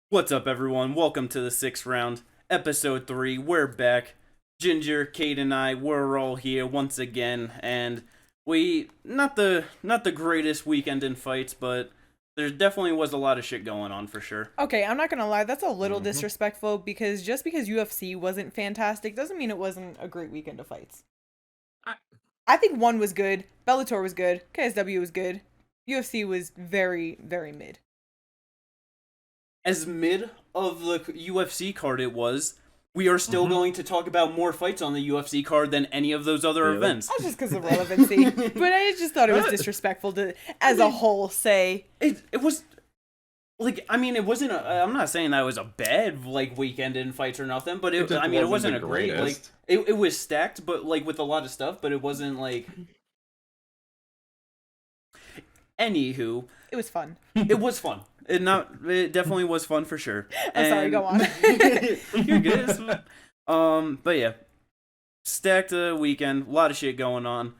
What's up, everyone? Welcome to the sixth round, episode 3. We're back. Ginger, Kate, and I, we're all here once again, and we not the greatest weekend in fights, but there definitely was a lot of shit going on for sure. Okay, I'm not gonna lie, that's a little hmm disrespectful because just because UFC wasn't fantastic doesn't mean it wasn't a great weekend of fights. I, I think one was good, Bellator was good, KSW was good, UFC was very, very mid. As mid of the UFC card it was, we are still hmm going to talk about more fights on the UFC card than any of those other Really? events. That's just because of relevancy, but I just thought it was disrespectful to, as a whole, say. It was like, I mean, it wasn't I'm not saying that was a bad weekend in fights or nothing, but It just it wasn't wasn't the a great greatest. it was stacked, but with a lot of stuff, but it wasn't like. Anywho, It was fun. it was fun. It definitely was fun for sure. I'm sorry, go on. You're good. But yeah, stacked weekend, a lot of shit going on.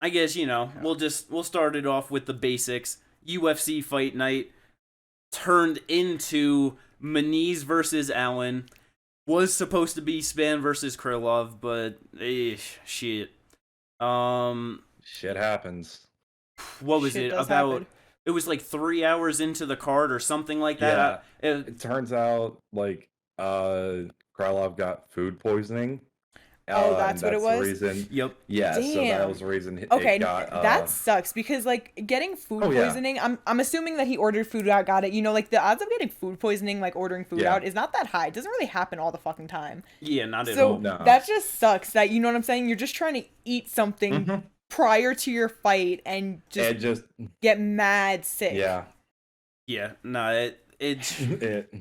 I guess we'll start it off with the basics. UFC fight night turned into Muniz versus Allen. Was supposed to be Span versus Krylov, but shit. Um, Shit happens. what was Shit it does about? happen. It was like 3 hours into the card or something like that. It turns out Krylov got food poisoning. Oh, And that's what it that's the was? reason. Yep. Yeah, so that Damn. was the reason it Okay, got that sucks because getting food Oh yeah. poisoning. I'm assuming that he ordered food out, got it. The odds of getting food poisoning, ordering food Yeah. out, is not that high. It doesn't really happen all the fucking time. Yeah, not at So all. No. that just sucks. That, you know what I'm saying? You're just trying to eat something Mhm. prior to your fight and It just just get mad sick. yeah. Yeah, no, It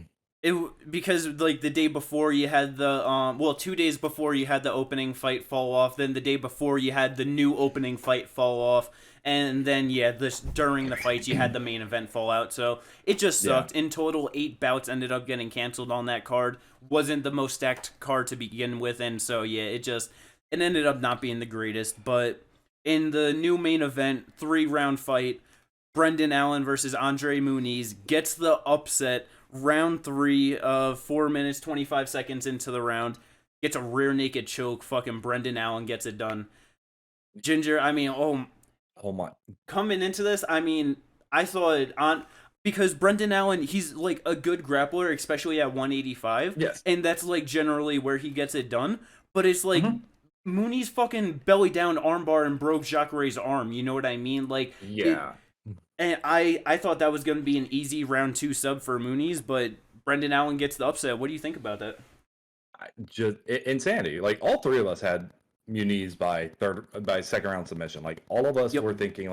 because like the day before you had the 2 days before you had the opening fight fall off, then the day before you had the new opening fight fall off, and then this during the fights you had the main event fall out. So it just Yeah. sucked. In total, 8 bouts ended up getting canceled on that card. Wasn't the most stacked card to begin with, and so it ended up not being the greatest. But in the new main event, 3 round fight, Brendan Allen versus Andre Muniz gets the upset. Round 3 of 4 minutes 25 seconds into the round, gets a rear naked choke. Fucking Brendan Allen gets it done. Ginger, I mean, oh my coming into this, I mean, I thought on because Brendan Allen, he's like a good grappler, especially at 185, yes. and that's like generally where he gets it done. But it's like Mhm. Mooney's fucking belly down armbar and broke Jacare's arm. You know what I mean? Like, Yeah. and I thought that was going to be an easy round 2 sub for Mooney's, but Brendan Allen gets the upset. What do you think about that? Insanity. Like all three of us had Muniz by second round submission. Like all of us Yep. were thinking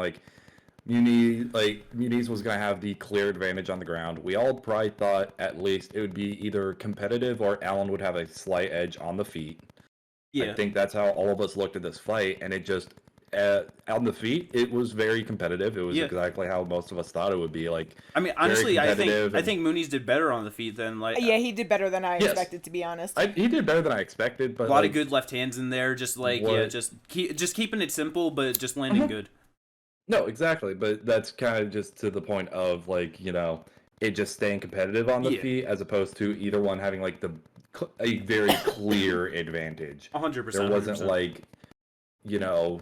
Muniz was gonna have the clear advantage on the ground. We all probably thought at least it would be either competitive or Allen would have a slight edge on the feet. I Yeah. think that's how all of us looked at this fight, and it just on the feet it was very competitive. It was Yeah. exactly how most of us thought it would be. Like I mean, very honestly, I competitive think Mooney's did better on the feet than Yeah, he did better than I Yes. expected, to be honest. he did better than I expected, but a lot like, of good left hands in there. Just what just keeping it simple, but just landing Mhm. good. No, exactly, but that's kind of just to the point of it just staying competitive on the Yeah. feet as opposed to either one having a very clear advantage. 100%. There wasn't 100%. you know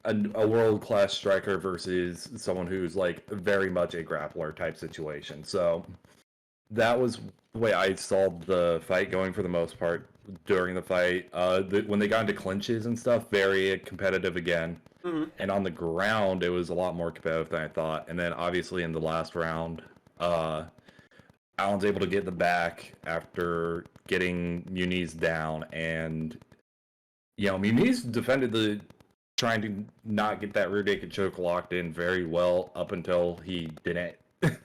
a world class striker versus someone who's like very much a grappler type situation. So that was the way I saw the fight going for the most part during the fight. When they got into clinches and stuff, very competitive again. Mhm. And on the ground, it was a lot more competitive than I thought. And then obviously in the last round, Allen's able to get the back after getting Muniz down. And, Muniz defended trying to not get that rear naked choke locked in very well up until he didn't.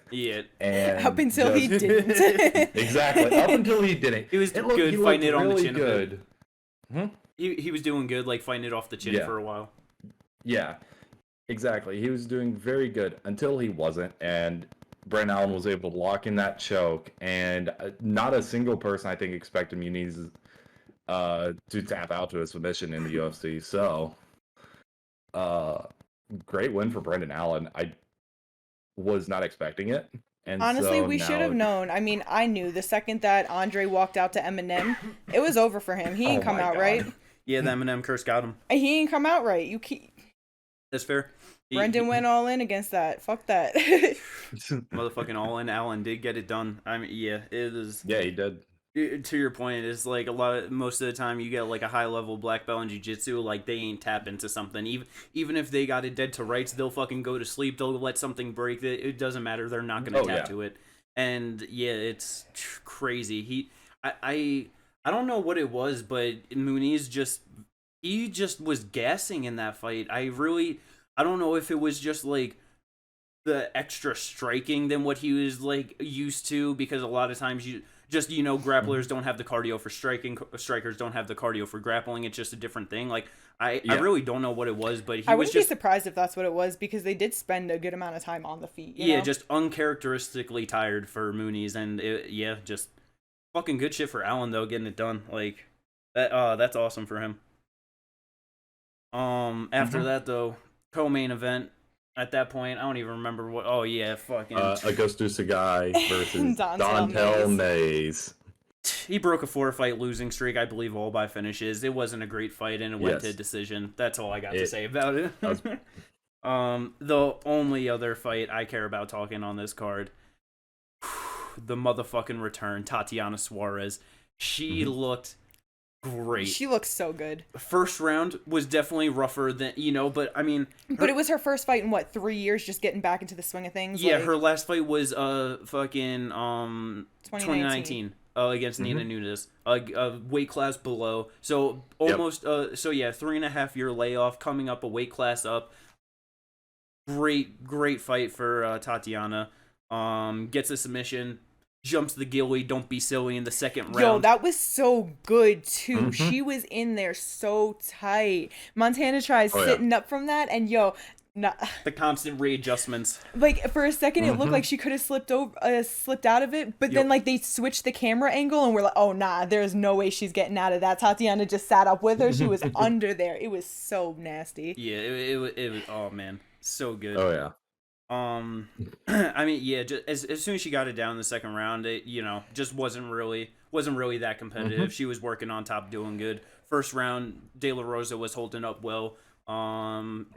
Yeah. And Up until he just- didn't. Exactly. Up until he didn't. He was He good looked fighting it on the really chin a bit. good. Hmm? He was doing good, like fighting it off the chin Yeah. for a while. Yeah, exactly. He was doing very good until he wasn't, and Brent Allen was able to lock in that choke, and not a single person I think expected Muniz to tap out to a submission in the UFC. So, great win for Brendan Allen. I was not expecting it. And Honestly, so we should have now, known. I mean, I knew the second that Andre walked out to Eminem, it was over for him. He ain't oh come my out God. right. Yeah, the Eminem curse got him. He ain't come out right. You keep That's fair. Brendan went all in against that. Fuck that. Motherfucking all in. Allen did get it done. I mean, yeah, it is. Yeah, he did. To your point, it's like most of the time you get like a high level black belt in jiu-jitsu, like they ain't tap into something. Even if they got it dead to rights, they'll fucking go to sleep. They'll let something break. It doesn't matter. They're not gonna tap to it. And yeah, it's crazy. I don't know what it was, but Muniz he just was gassing in that fight. I don't know if it was just like the extra striking than what he was like used to, because a lot of times grapplers don't have the cardio for striking, strikers don't have the cardio for grappling. It's just a different thing. Like I really don't know what it was, but I wouldn't be surprised if that's what it was, because they did spend a good amount of time on the feet. You know? Just uncharacteristically tired for Muniz, and just fucking good shit for Allen though, getting it done. Like that, that's awesome for him. After that though, co-main event. At that point, I don't even remember what. Oh yeah, fucking Augusto Sagai versus Dontel Dontel Mays. He broke a 4-fight losing streak, I believe, all by finishes. It wasn't a great fight, and it went to decision. That's all I got to say about it. The only other fight I care about talking on this card, the motherfucking return, Tatiana Suarez. She looked great. She looks so good. First round was definitely rougher than, but I mean... But it was her first fight in, 3 years, just getting back into the swing of things? Yeah, her last fight was fucking 2019 against Nina Nunes. A weight class below. So almost, 3.5 year layoff, coming up a weight class up. Great fight for Tatiana. Gets a submission. Jumps the gilly, don't be silly in the second round. Yo, that was so good, too. She was in there so tight. Montana tries sitting up from that, and the constant readjustments. Like, for a second, it looked like she could have slipped out of it, but then, they switched the camera angle, and we're like, oh, nah, there's no way she's getting out of that. Tatiana just sat up with her. She was under there. It was so nasty. Yeah, it was, oh, man, so good. Oh, yeah. I mean, just as soon as she got it down in the second round, it just wasn't really that competitive. She was working on top, doing good. First round, De La Rosa was holding up well,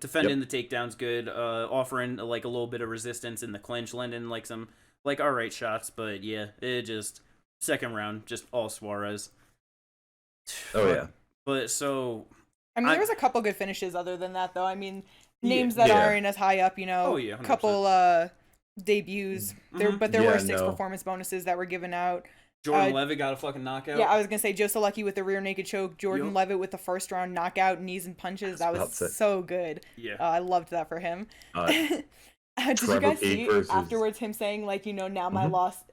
defending the takedowns good, offering like a little bit of resistance in the clinch, landing like some all right shots, but yeah, it just second round, just all Suarez. Oh yeah. But so I mean, there was a couple good finishes other than that, though. I mean, names that aren't as high up, Oh, yeah, 100%. Couple debuts. But there were 6 performance bonuses that were given out. Jordan Levitt got a fucking knockout. Yeah, I was gonna say Joe Solecki with the rear naked choke. Jordan Levitt with the first round knockout, knees and punches. That was so good. Yeah, I loved that for him. Did you guys see afterwards him saying now my last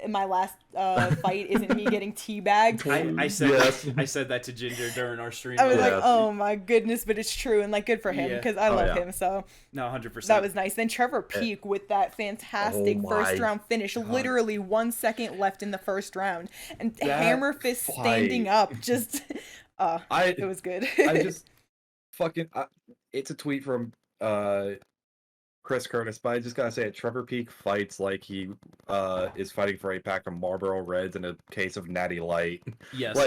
fight isn't me getting teabagged? I said that to Ginger during our stream. I was like, oh my goodness, but it's true, and good for him, because I love him. So no, 100%. That was nice. Then Trevor Peek with that fantastic first round finish. Literally 1 second left in the first round, and hammer fist standing up. Just it was good. I just fucking it's a tweet from Chris Curtis, but I just gotta say it. Trevor Peek fights like he is fighting for a pack of Marlboro Reds and a case of Natty Light. Yes,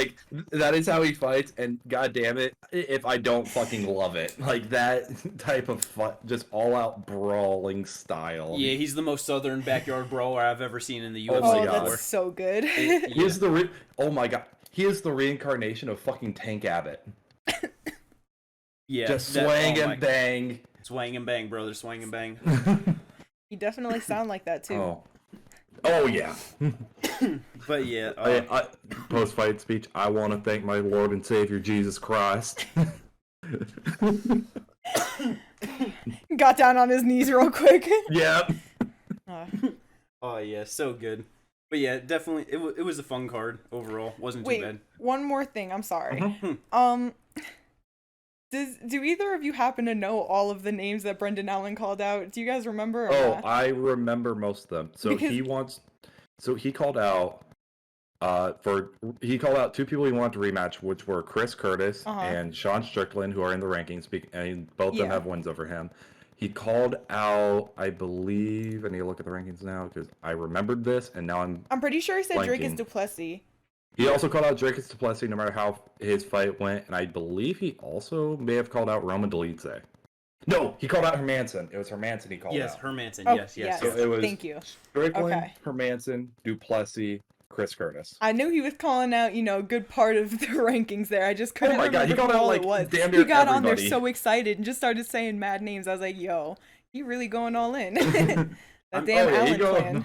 that is how he fights, and god damn it, if I don't fucking love it, that type of just all out brawling style. Yeah, he's the most southern backyard brawler I've ever seen in the UFC. Oh, that's so good. He is oh my god, he is the reincarnation of fucking Tank Abbott. Yeah, just swing and bang. Swang and bang, brother. Swang and bang. You definitely sound like that too. Oh yeah. But yeah. Post-fight speech. I want to thank my Lord and Savior Jesus Christ. Got down on his knees real quick. Yep. Oh yeah, so good. But yeah, definitely, it was a fun card overall. Wasn't too bad. One more thing. I'm sorry. Do either of you happen to know all of the names that Brendan Allen called out? Do you guys remember? Not? I remember most of them. So he called out he called out 2 people he wanted to rematch, which were Chris Curtis and Sean Strickland, who are in the rankings, and both of them have wins over him. He called out, I believe, I need to look at the rankings now because I remembered this and now I'm pretty sure he said Drake is blanking. Duplessis. He also called out Drake Duplessis no matter how his fight went, and I believe he also may have called out Roman Dolidze. No, he called out Hermanson. It was Hermanson he called Yes, out. Hermanson. Oh, Yes. So it was Thank you. Strickland, Okay. Hermanson, Duplessis, Chris Curtis. I knew he was calling out, a good part of the rankings there. I just couldn't my God, he remember called who out, all like, it was. damn He near got on there everybody. so excited and just started saying mad names. I was like, yo, he really going all in. That damn Allen clan.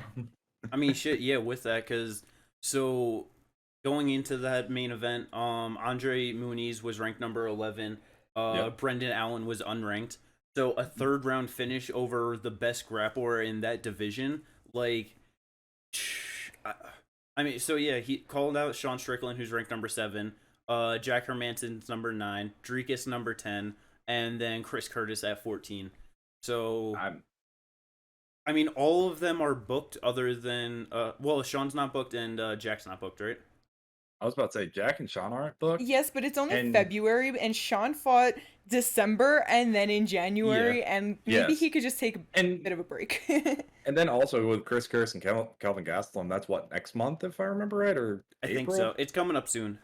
I mean, shit, yeah, with that, because, so, going into that main event, Andre Muniz was ranked number 11. Yep. Brendan Allen was unranked. So, a third round finish over the best grappler in that division, like, I mean, so yeah, he called out Sean Strickland, who's ranked number 7. Jack Hermanson's number 9. Dreekis number 10. And then Chris Curtis at 14. So, I mean, all of them are booked other than, well, Sean's not booked and Jack's not booked, right? I was about to say, Jack and Sean aren't booked. Yes, but it's only And- February, and Sean fought December and then in January, and maybe Yes. he could just take a And bit of a break. and then also with Chris Curtis and Kelvin Gastelum, that's what, next month, if I remember right, or I April? think so. It's coming up soon.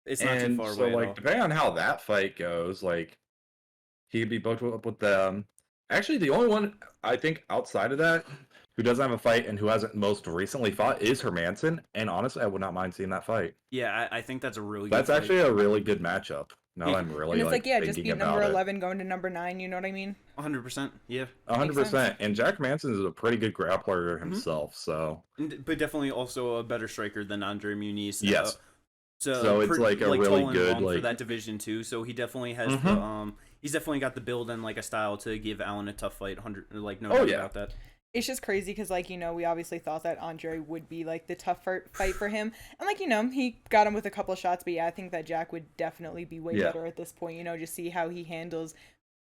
It's not too And far so, away. like, at all. depending on how that fight goes, like, he could be booked up with them. Actually, the only one I think outside of that who doesn't have a fight and who hasn't most recently fought is Hermanson. And honestly, I would not mind seeing that fight. Yeah, I think that's a really That's good actually a really good matchup. Now Yeah. I'm really and it's like, yeah, just thinking beat number about 11 going to number 9, you know what I mean? 100%. Yeah. 100%. And Jack Hermanson is a pretty good grappler himself. So But definitely also a better striker than Andre Muniz. yes. So So it's like a really tall and good, long for like- that division too. So he definitely has Mhm. the he's definitely got the build and like a style to give Allen a tough fight. No Oh, doubt yeah. about that. It's just crazy because, like, we obviously thought that Andre would be, like, the tough fight for him. And, like, he got him with a couple shots. But, yeah, I think that Jack would definitely be way Yeah. better at this point, just see how he handles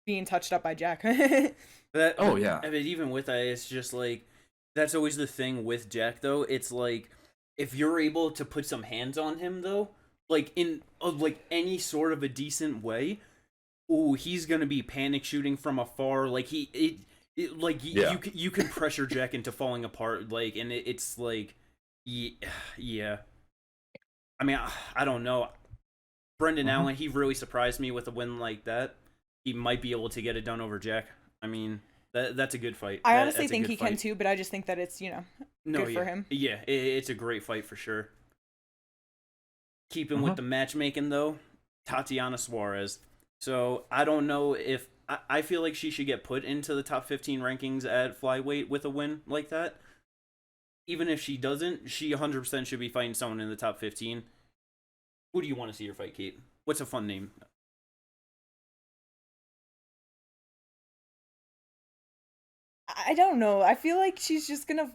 being touched up by Jack. Oh, yeah. I mean, even with that, it's just like that's always the thing with Jack, though. It's like if you're able to put some hands on him, though, like in like any sort of a decent way, ooh, he's gonna be panic shooting from afar. Like Yeah. you can pressure Jack into falling apart. Like, and it's like, yeah. I mean, I don't know. Brendan Allen, he really surprised me with a win like that. He might be able to get it done over Jack. I mean, that's a good fight. I honestly That's a think good he can, fight. too. But I just think that it's, good for him. Yeah, it's a great fight for sure. Keeping with the matchmaking, though, Tatiana Suarez. So, I don't know if... I feel like she should get put into the top 15 rankings at flyweight with a win like that. Even if she doesn't, she 100% should be fighting someone in the top 15. Who do you want to see her fight, Kate? What's a fun name? I don't know. I feel like she's just going to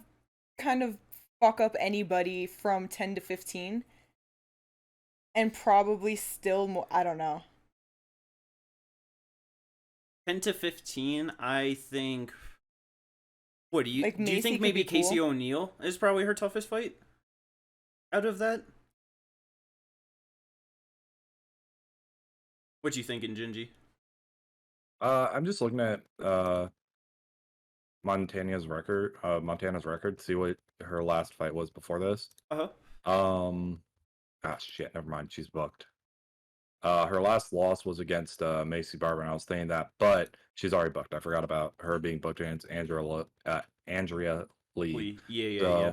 kind of fuck up anybody from 10 to 15. And probably still more... I don't know. 10 to 15, I think... What, do you Like, do you Macy think could maybe be cool. Casey O'Neill is probably her toughest fight? Out of that? What you thinking, Gingy? I'm just looking at Montana's record to see what her last fight was before this. Shit, never mind. She's booked. Her last loss was against Macy Barber, and I was thinking that, but she's already booked. I forgot about her being booked against Andrea Lee. Yeah.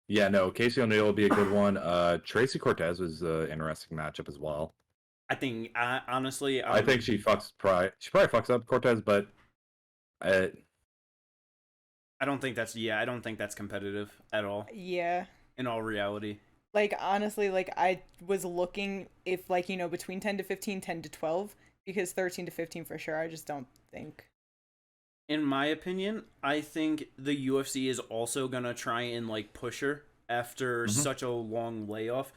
Yeah, no, Casey O'Neill would be a good one. Tracy Cortez was an interesting matchup as well. I think, honestly... I think she probably fucks up Cortez, but I don't think that's competitive at all, Yeah. in all reality. Like, honestly, like, I was looking if, like, between 10 to 15, 10 to 12, because 13 to 15 for sure, I just don't think. In my opinion, I think the UFC is also gonna try and, like, push her after such a long layoff.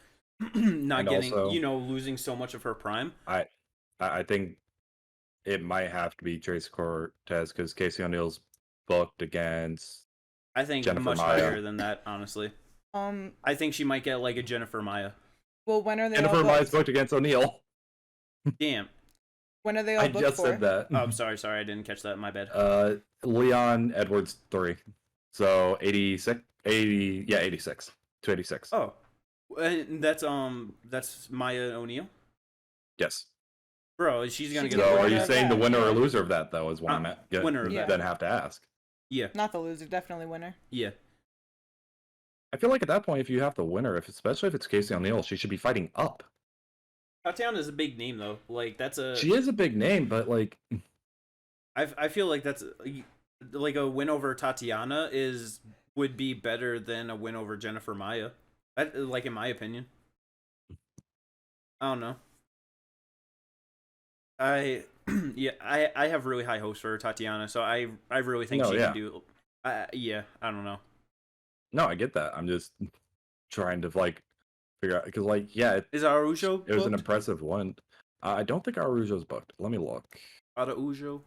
Not And getting, also- losing so much of her prime. I think it might have to be Tracy Cortez because Casey O'Neill's booked against. I think Jennifer much Maia. higher than that, honestly. I think she might get, like, a Jennifer Maia. Well, when are they Jennifer all Maia's booked? booked against O'Neill. Damn. When are they all I booked just for? said that. Oh, I'm sorry, I didn't catch that. My bad. Leon Edwards 3. So 86, 80, yeah, 86, 286. Oh, and that's Maya O'Neal. Yes. Bro, she's gonna She get. So winner are you of saying the that, winner or yeah. loser of that though is what I'm winner of that. then have to ask. Yeah, Not the loser, definitely winner. yeah. I feel like at that point, if you have the winner, especially if it's Casey O'Neill, she should be fighting up. Tatiana's a big name though. Like that's a. She is a big name, but like, I feel like that's like a win over Tatiana would be better than a win over Jennifer Maya. Like in my opinion. I don't know. I have really high hopes for Tatiana, so I really think she can do. Yeah, I don't know. No, I get that. I'm just trying to like figure out because like Is Araujo? it was an booked? impressive one. I don't think Araujo's booked. Let me look Araujo.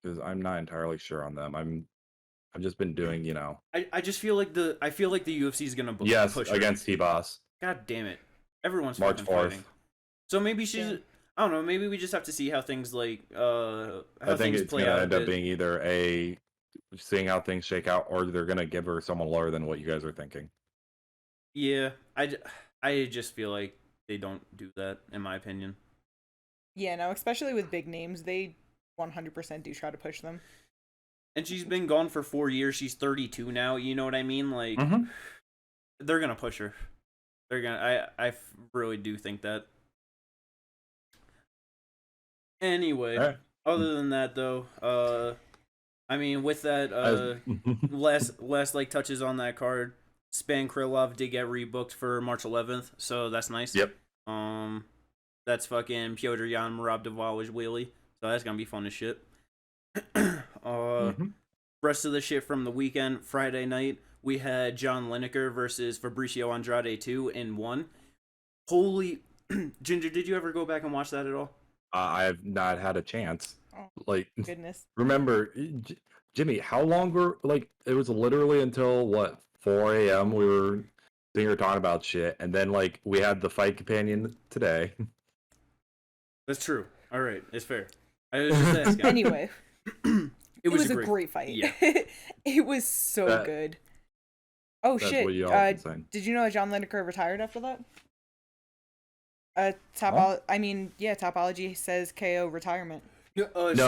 because I'm not entirely sure on them. I've just been doing I just feel like the UFC is gonna yes push her. against T-Boss God damn it! Everyone's March fucking 4th. fighting. So maybe she's. Yeah. I don't know. Maybe we just have to see how things like how I think things it's play gonna out. end up being either seeing how things shake out, or they're gonna give her someone lower than what you guys are thinking. Yeah, I just feel like they don't do that, in my opinion. Yeah, no, especially with big names, they 100% do try to push them. And she's been gone for 4 years. She's 32 now. You know what I mean? Like, they're gonna push her. They're gonna. I really do think that. Anyway, All right. other than that, though, I mean, with that, last like touches on that card, Span Krylov did get rebooked for March 11th, so that's nice. Yep. That's fucking Pyotr Yan Murabdovich Wheelie, so that's gonna be fun as shit. Rest of the shit from the weekend, Friday night, we had John Lineker versus Fabricio Andrade 2 in 1. Holy Ginger, did you ever go back and watch that at all? I have not had a chance. Oh, Like, goodness. remember, Jimmy, how long were like? It was literally until what 4 a.m. we were sitting here talking about shit, and then like we had the fight companion today. That's true. All right, it's fair. I was just asking. Anyway, it was a great fight. Yeah. It was so good. Oh That's shit! what you all been saying. Did you know that John Lineker retired after that? Topology says KO retirement. No.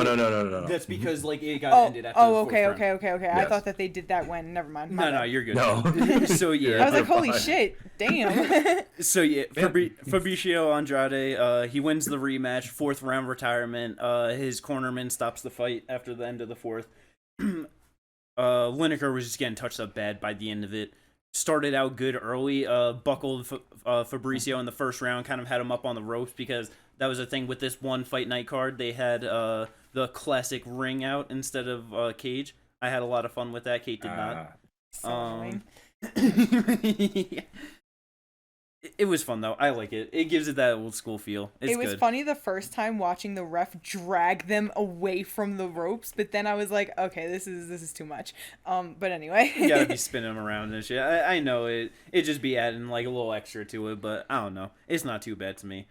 That's because like it got ended after. Okay. I Yes. thought that they did that when. Never mind. No, you're good. No. So yeah, I was like, You're holy fine. shit, damn. So yeah, Fabricio Andrade, he wins the rematch, 4th round retirement. His cornerman stops the fight after the end of the 4th. Lineker was just getting touched up bad by the end of it. Started out good early, buckled Fabricio in the first round, kind of had him up on the ropes because that was a thing with this one fight night card. They had the classic ring out instead of cage. I had a lot of fun with that. Kate did not. So annoying. It was fun though. I like it. It gives it that old school feel. It's It was good. funny the first time watching the ref drag them away from the ropes, but then I was like, okay, this is too much. But anyway. You gotta be spinning them around and shit. I know it just be adding like a little extra to it, but I don't know. It's not too bad to me.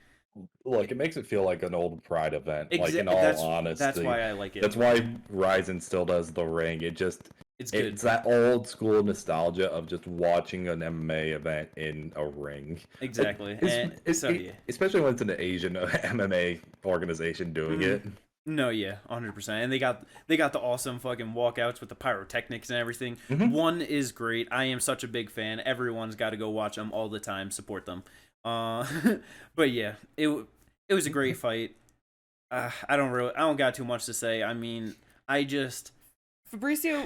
Look, it makes it feel like an old Pride event. Like in all honesty, that's why I like it. That's why Ryzen still does the ring. It's good. It's that old school nostalgia of just watching an MMA event in a ring. Exactly. Especially when it's an Asian MMA organization doing it. No, yeah, 100%. And they got the awesome fucking walkouts with the pyrotechnics and everything. One is great. I am such a big fan. Everyone's got to go watch them all the time. Support them. But yeah, it was a great fight. I don't got too much to say. I mean, Fabricio,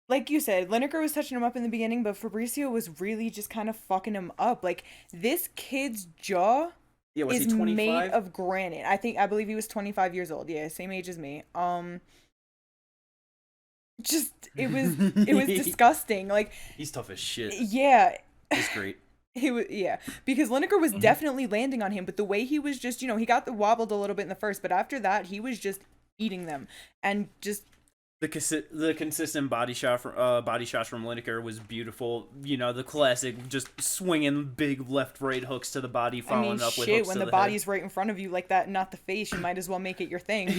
like you said, Lineker was touching him up in the beginning, but Fabricio was really just kind of fucking him up. Like, this kid's jaw was is he 25? made of granite. I believe he was 25 years old. Yeah, same age as me. It was disgusting. Like, he's tough as shit. Yeah. He's great. Because Lineker was definitely landing on him, but the way he was just, he got wobbled a little bit in the first, but after that, he was just eating them and just The consistent body shots from Lineker was beautiful. You know, the classic just swinging big left right hooks to the body, following up with hooks when to the the body's head. right in front of you like that, not the face, you might as well make it your thing.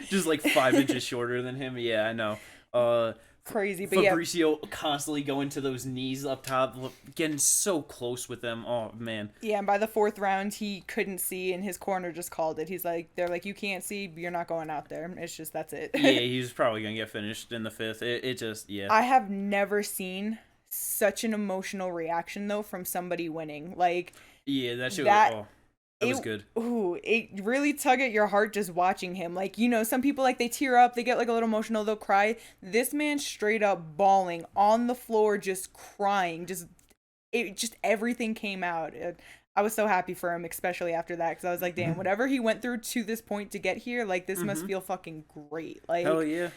Just like 5 inches shorter than him. Yeah, I know. Crazy, but Fabricio constantly going to those knees up top, getting so close with them. Oh man. Yeah, and by the 4th round, he couldn't see, and his corner just called it. They're like, you can't see, you're not going out there. It's just, that's it. Yeah, he was probably gonna get finished in the 5th. It just, yeah. I have never seen such an emotional reaction though from somebody winning. Like, Yeah, that shit was good. Ooh, it really tug at your heart just watching him. Like, you know, some people, like, they tear up, they get, like, a little emotional, they'll cry. This man straight up bawling on the floor, just crying. Just everything came out. I was so happy for him, especially after that, because I was like, damn, whatever he went through to this point to get here, like, this must feel fucking great. Like, hell yeah.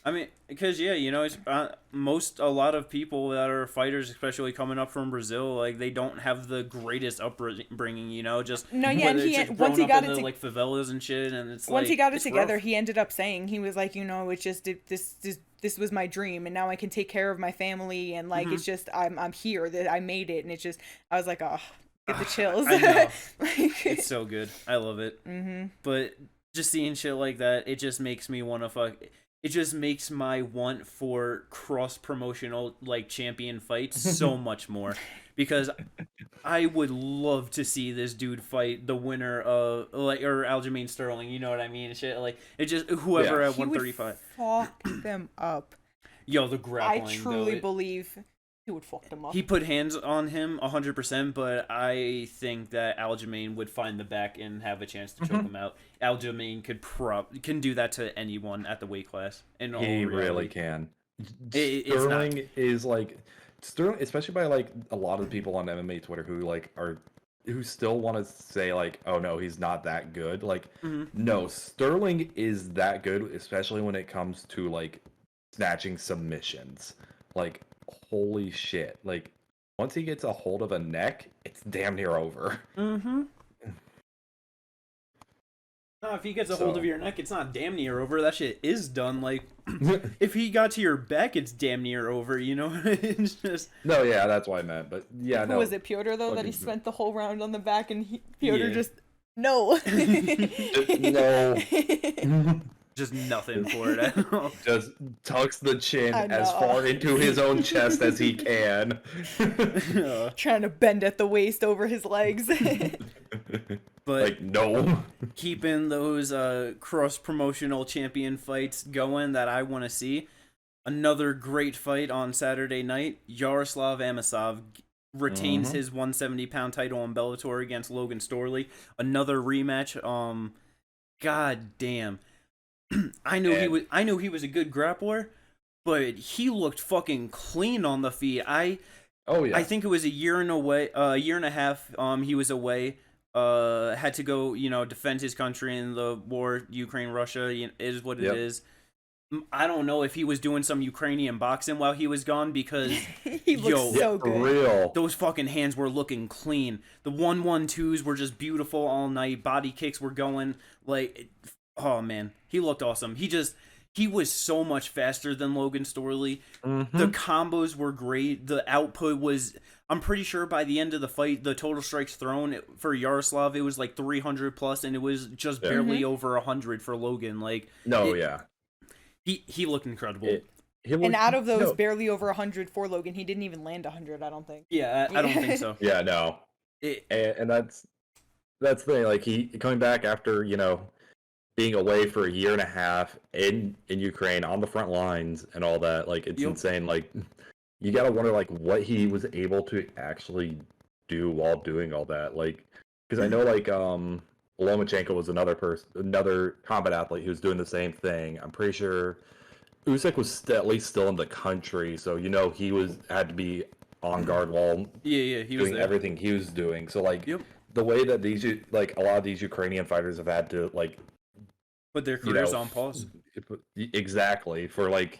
I mean, because yeah, you know, it's a lot of people that are fighters, especially coming up from Brazil, like they don't have the greatest upbringing, you know, just no, yeah, and once he got into like favelas and shit, and it's once like, he got it together, rough. he ended up saying, he was like, you know, it's just this was my dream, and now I can take care of my family, and like it's just I'm here, that I made it, and it's just, I was like, oh, get the chills. I know. Like, It's so good. I love it. But just seeing shit like that, it just makes me want to fuck. It just makes my want for cross promotional like champion fights so much more, because I would love to see this dude fight the winner of like or Aljamain Sterling. You know what I mean? Shit like it just whoever at he would 135. fuck them up. Yo, the I grappling. truly believe he would fuck them up. He put hands on him 100%, but I think that Aljamain would find the back and have a chance to choke him out. Aljamain can do that to anyone at the weight class. He really can. It's Sterling is like Sterling, especially by like a lot of the people on MMA Twitter who still want to say like, oh no, he's not that good. Like, no, Sterling is that good, especially when it comes to like snatching submissions. Like, holy shit! Like, once he gets a hold of a neck, it's damn near over. No, if he gets a hold of your neck, it's not damn near over. That shit is done. Like, if he got to your back, it's damn near over. You know, it's just. No, yeah, that's what I meant. But yeah, no. Was it Piotr though that he spent the whole round on the back, and Piotr Yeah. just no. No. Just nothing for it at all. Just tucks the chin I as know. far into his own chest as he can. Trying to bend at the waist over his legs. But Like, no. keeping those cross promotional champion fights going that I want to see. Another great fight on Saturday night. Yaroslav Amosov retains his 170-pound title in Bellator against Logan Storley. Another rematch. God damn. I knew he was a good grappler, but he looked fucking clean on the feet. Oh yeah. I think it was a year and a half. He was away. Had to go, defend his country in the war. Ukraine, Russia, is what it is. I don't know if he was doing some Ukrainian boxing while he was gone, because He looks so for good. real. those fucking hands were looking clean. The 1-1-2s were just beautiful all night. Body kicks were going like, oh man, he looked awesome. He was so much faster than Logan Storley. The combos were great. The output was, I'm pretty sure by the end of the fight, the total strikes thrown for Yaroslav, it was like 300 plus, and it was just barely over 100 for Logan. Like, he looked incredible. And out of those barely over 100 for Logan, he didn't even land 100, I don't think. Yeah, I don't think so. Yeah, no. And that's the thing. Like, he coming back after, being away for a year and a half in Ukraine on the front lines and all that. Like, it's insane. Like, you gotta wonder like what he was able to actually do while doing all that. Like, because I know like Lomachenko was another combat athlete who was doing the same thing. I'm pretty sure Usyk was at least still in the country, so he had to be on guard while he was doing there. everything he was doing. So like the way that these like a lot of these Ukrainian fighters have had to like put their careers on pause. Exactly, for like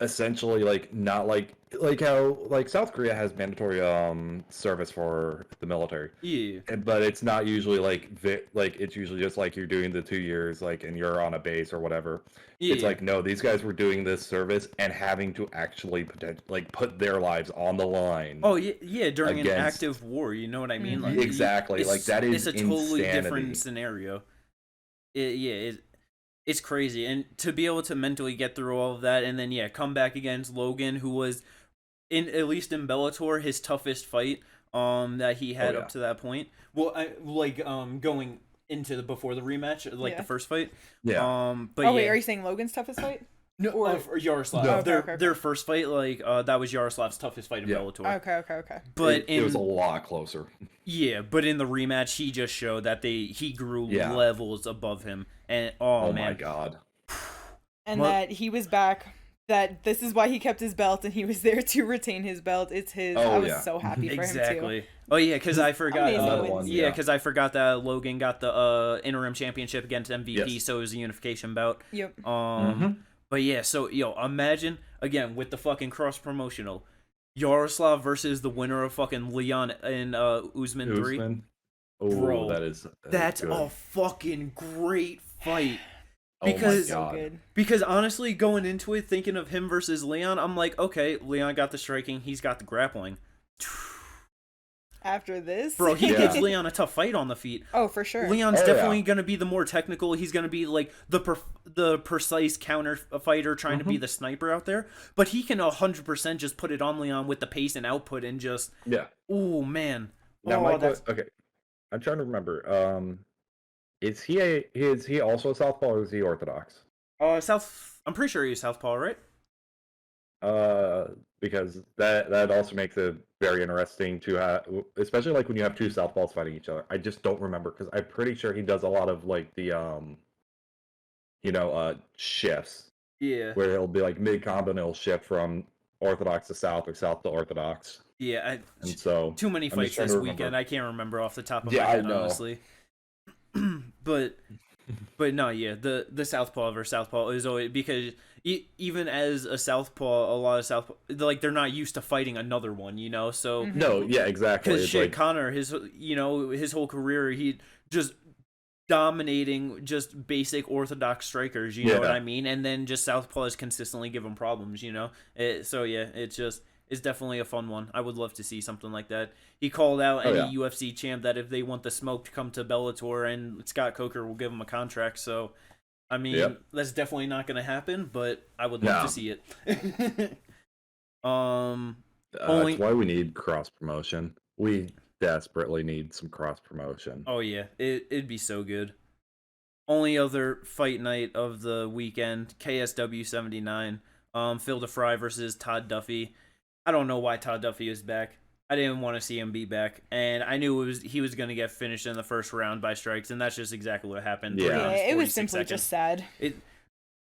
essentially like not like how like South Korea has mandatory service for the military. Yeah. But it's not usually like like it's usually just like you're doing the 2 years like and you're on a base or whatever. It's Yeah. like no, these guys were doing this service and having to actually like put their lives on the line. Oh yeah, during an Against- active war, you know what I mean? Mhm. Like Exactly, like that is it's a totally insanity. different scenario. It's crazy, and to be able to mentally get through all of that, and then come back against Logan, who was in at least in Bellator his toughest fight that he had up to that point. Well, going into the before the rematch, like the first fight. Yeah. But wait, are you saying Logan's toughest fight? No, or Yaroslav. No. Their first fight, that was Yaroslav's toughest fight in Bellator. Okay. But it was a lot closer. Yeah, but in the rematch, he just showed that he grew levels above him, and Oh man, my god. And that he was back. That this is why he kept his belt, and he was there to retain his belt. It's his. I was so happy for him too. Exactly. Oh yeah, because I forgot. Amazing wins. Because I forgot that Logan got the interim championship against MVP, Yes. so it was a unification bout. Yep. But yeah, so imagine again with the fucking cross promotional, Yaroslav versus the winner of fucking Leon and Usman 3. Oh, Bro, that's a good. fucking great fight. Oh my Because So god. good. Because honestly, going into it, thinking of him versus Leon, I'm like, okay, Leon got the striking, he's got the grappling. After this, Bro, he Yeah. gives Leon a tough fight on the feet. Oh, for sure. Leon's Oh, definitely going to be the more technical. He's going to be like the precise counter fighter trying to be the sniper out there. But he can 100% just put it on Leon with the pace and output and just, Yeah. oh man. Now, Oh, okay. I'm trying to remember. Is he also a southpaw or is he orthodox? I'm pretty sure he's southpaw, right? Because that also makes it very interesting to have, especially like when you have two southpaws fighting each other. I just don't remember because I'm pretty sure he does a lot of like the shifts Yeah. where he'll be like mid combo and he'll shift from orthodox to south or south to orthodox. Yeah, And so too many I'm just fights trying this to weekend. remember. I can't remember off the top of Yeah, my I head, know. honestly. but no, the southpaw versus southpaw is always because even as a southpaw, a lot of southpaw like they're not used to fighting another one, So No, yeah, exactly. because It's shit, like, Connor, his whole career, he just dominating just basic orthodox strikers, you know what I mean? And then just southpaws consistently give him problems, it's definitely a fun one. I would love to see something like that. He called out any UFC champ that if they want the smoke to come to Bellator, and Scott Coker will give him a contract. So, I mean, that's definitely not going to happen, but I would love to see it. that's why we need cross promotion. We desperately need some cross promotion. Oh yeah, it'd be so good. Only other fight night of the weekend, KSW 79, Phil DeFry versus Todd Duffy. I don't know why Todd Duffy is back. I didn't want to see him be back, and I knew he was going to get finished in the first round by strikes, and that's just exactly what happened. Yeah, it was simply just sad.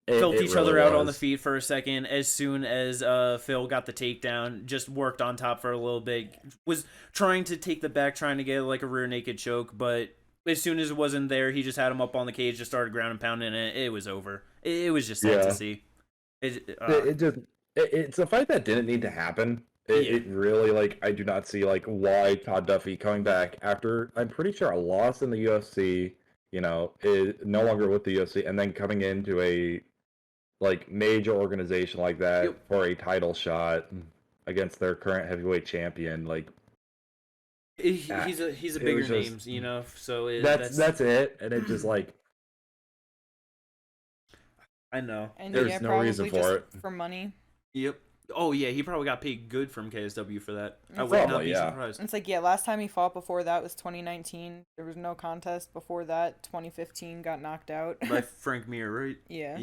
Felt each other really out on the was. feet for a second. As soon as Phil got the takedown, just worked on top for a little bit. Was trying to take the back, trying to get like a rear naked choke, but as soon as it wasn't there, he just had him up on the cage, just started ground and pounding, and it was over. It was just sad to see. It's a fight that didn't need to happen. It really, like, I do not see, like, why Todd Duffy coming back after, I'm pretty sure, a loss in the UFC, is no longer with the UFC, and then coming into a, like, major organization like that for a title shot against their current heavyweight champion, like, he's a bigger just- name, so that's it, and it just, like, I know. And There's no probably reason for just it. for money. Yep. Oh yeah, he probably got paid good from KSW for that. I would Probably, not be yeah. surprised. It's like, last time he fought before that was 2019. There was no contest before that. 2015 got knocked out. By Frank Mir, right? Yeah.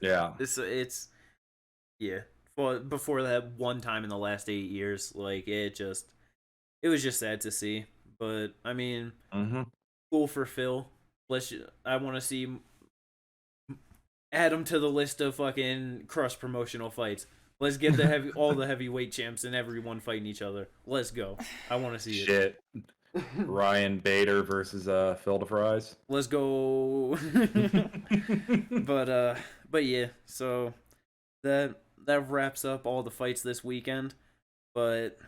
yeah. It's Well, before that one time in the last 8 years, like it was just sad to see. But I mean, cool for Phil. I want to see add him to the list of fucking cross promotional fights. Let's get all the heavyweight champs and everyone fighting each other. Let's go. I want to see it. Shit. Ryan Bader versus Phil DeFries. Let's go. But yeah, so wraps up all the fights this weekend. But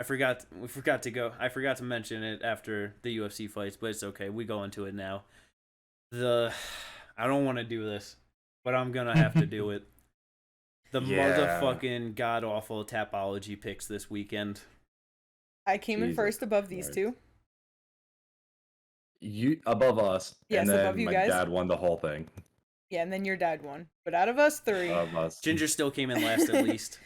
we forgot to mention it after the UFC fights, but it's okay. We go into it now. I don't want to do this, but I'm gonna have to do it. The motherfucking god awful Tapology picks this weekend. I came in first above these two. You above us, yes, and then above you my guys. dad won the whole thing. Yeah, and then your dad won. But out of us three, Ginger still came in last at least.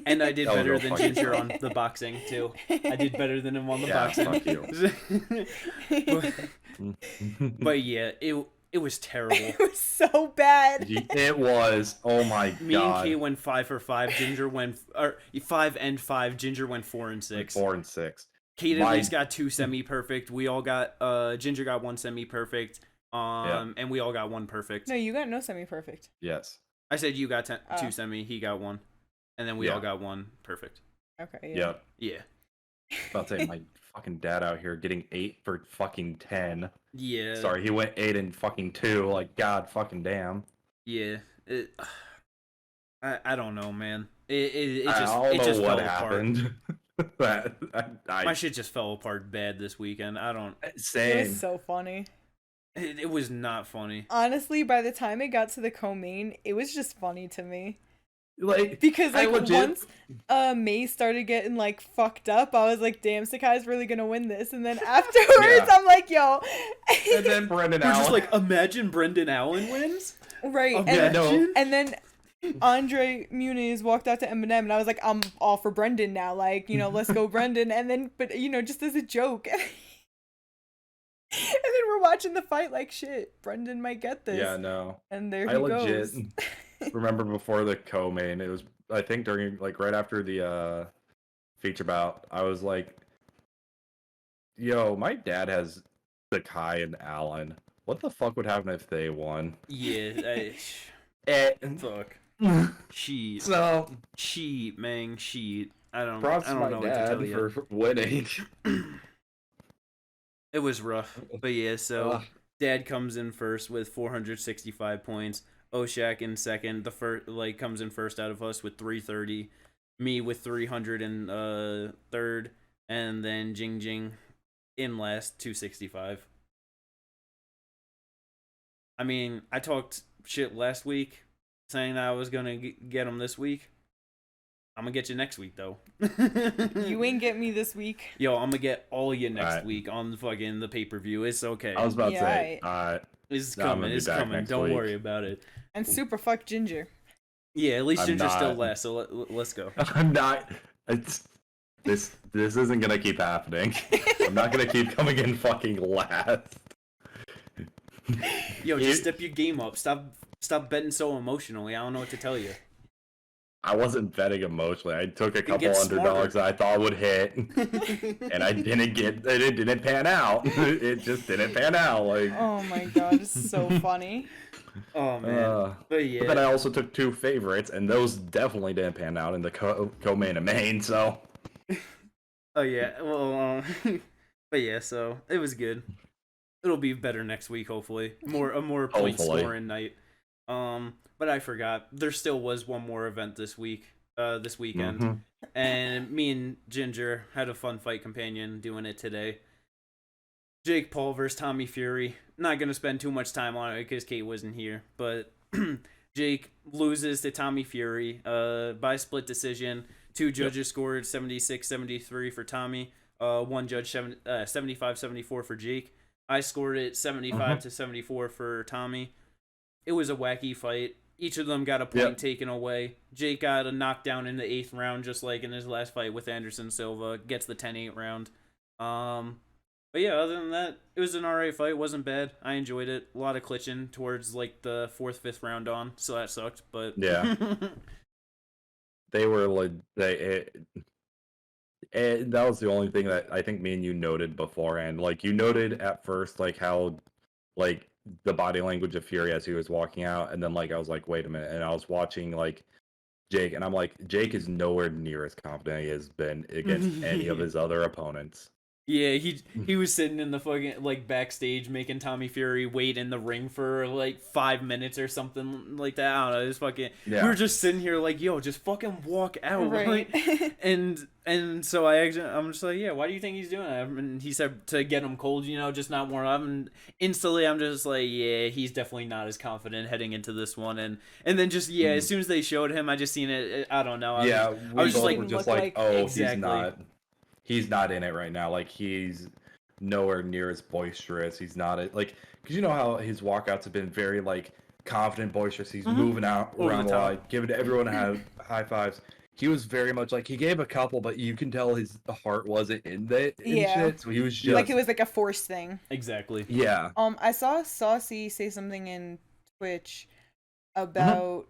And I did better than Ginger on the boxing too. I did better than him on the boxing. Fuck you. But yeah, it was terrible. It was so bad. It was. Oh my god. Me and Kay went 5 for 5. Ginger went 5 and 5. Ginger went 4 and 6. 4 and 6. Kate at least got 2 semi-perfect. We all got Ginger got 1 semi-perfect. And we all got 1 perfect. No, you got no semi-perfect. Yes. I said you got 2 semi, he got 1. And then we all got 1 perfect. Okay, yeah. Yeah. About to say my fucking dad out here getting 8 for fucking 10. Yeah. Sorry, he went 8 and fucking 2. Like, god fucking damn. Yeah. I don't know, man. It I just don't know fell what apart. happened. My shit just fell apart bad this weekend. I don't. Same. It was so funny. It was not funny. Honestly, by the time it got to the co-main, it was just funny to me. Like, because like once May started getting like fucked up, I was like, damn, Sakai's really gonna win this. And then afterwards I'm like, yo. And then Brendan We're Allen. just like, imagine Brendan Allen wins? Right. And then Andre Muniz walked out to Eminem and I was like, I'm all for Brendan now, like, you know, let's go Brendan. And then but you know, just as a joke. And then we're watching the fight like, shit, Brendan might get this. Yeah, no. And there he goes. Remember before the co-main, it was, I think during, like, right after the feature bout, I was like, yo, my dad has Sakai and Allen. What the fuck would happen if they won? Yeah, fuck. Sheet. So, sheet, man, sheet. I don't props know to my what to dad tell you. for winning. It was rough, but yeah, so Dad comes in first with 465 points. Oshak in second. The first comes in first out of us with 330. Me with 300 in third, and then Jing Jing in last 265. I mean, I talked shit last week, saying that I was gonna get him this week. I'm gonna get you next week though. You ain't get me this week. Yo, I'm gonna get all you next week on fucking the pay-per-view. It's okay. I was about to say, it's coming. It's coming. Don't worry about it. And super fuck Ginger. Yeah, at least Ginger's still last. So let's go. I'm not. This isn't gonna keep happening. I'm not gonna keep coming in fucking last. Yo, just step your game up. Stop betting so emotionally. I don't know what to tell you. I wasn't betting emotionally. I took a couple underdogs that I thought would hit, and I didn't get. It didn't pan out. It just didn't pan out. Like, oh my god, this is so funny. Oh man, but yeah. But then I also took 2 favorites, and those definitely didn't pan out in the co-main and main. So. Oh yeah, well, but yeah, so it was good. It'll be better next week, hopefully. A more point scoring night. But I forgot. There still was one more event this weekend. Mm-hmm. And me and Ginger had a fun fight companion doing it today. Jake Paul versus Tommy Fury. Not gonna spend too much time on it because Kate wasn't here. But Jake loses to Tommy Fury by split decision. 2 judges scored 76-73 for Tommy. 1 judge 75-74 for Jake. I scored it 75-74 for Tommy. It was a wacky fight. Each of them got a point taken away. Jake got a knockdown in the 8th round, just like in his last fight with Anderson Silva. Gets the 10-8 round. But yeah, other than that, it was an alright fight. It wasn't bad. I enjoyed it. A lot of klitching towards like the 4th, 5th round on, so that sucked. But yeah, they were like that was the only thing that I think me and you noted beforehand. Like, you noted at first like how like the body language of Fury as he was walking out, and then like I was like, wait a minute, and I was watching like Jake, and I'm like, Jake is nowhere near as confident he has been against any of his other opponents. Yeah, he was sitting in the fucking like backstage making Tommy Fury wait in the ring for like 5 minutes or something like that. I don't know. It's fucking. We were just sitting here like, yo, just fucking walk out, Right. and so I'm just like, yeah, why do you think he's doing that? And he said to get him cold, just not warm up. And instantly, I'm just like, yeah, he's definitely not as confident heading into this one. And then just as soon as they showed him, I just seen it. I don't know. I was just like, were just like, oh, exactly. He's not in it right now. Like, he's nowhere near as boisterous. He's not like, because you know how his walkouts have been very like confident, boisterous. He's moving out around the line, giving everyone high fives. He was very much like, he gave a couple, but you can tell his heart wasn't in it. Shit. So he was just like, it was like a forced thing. Exactly. Yeah. I saw Saucy say something in Twitch about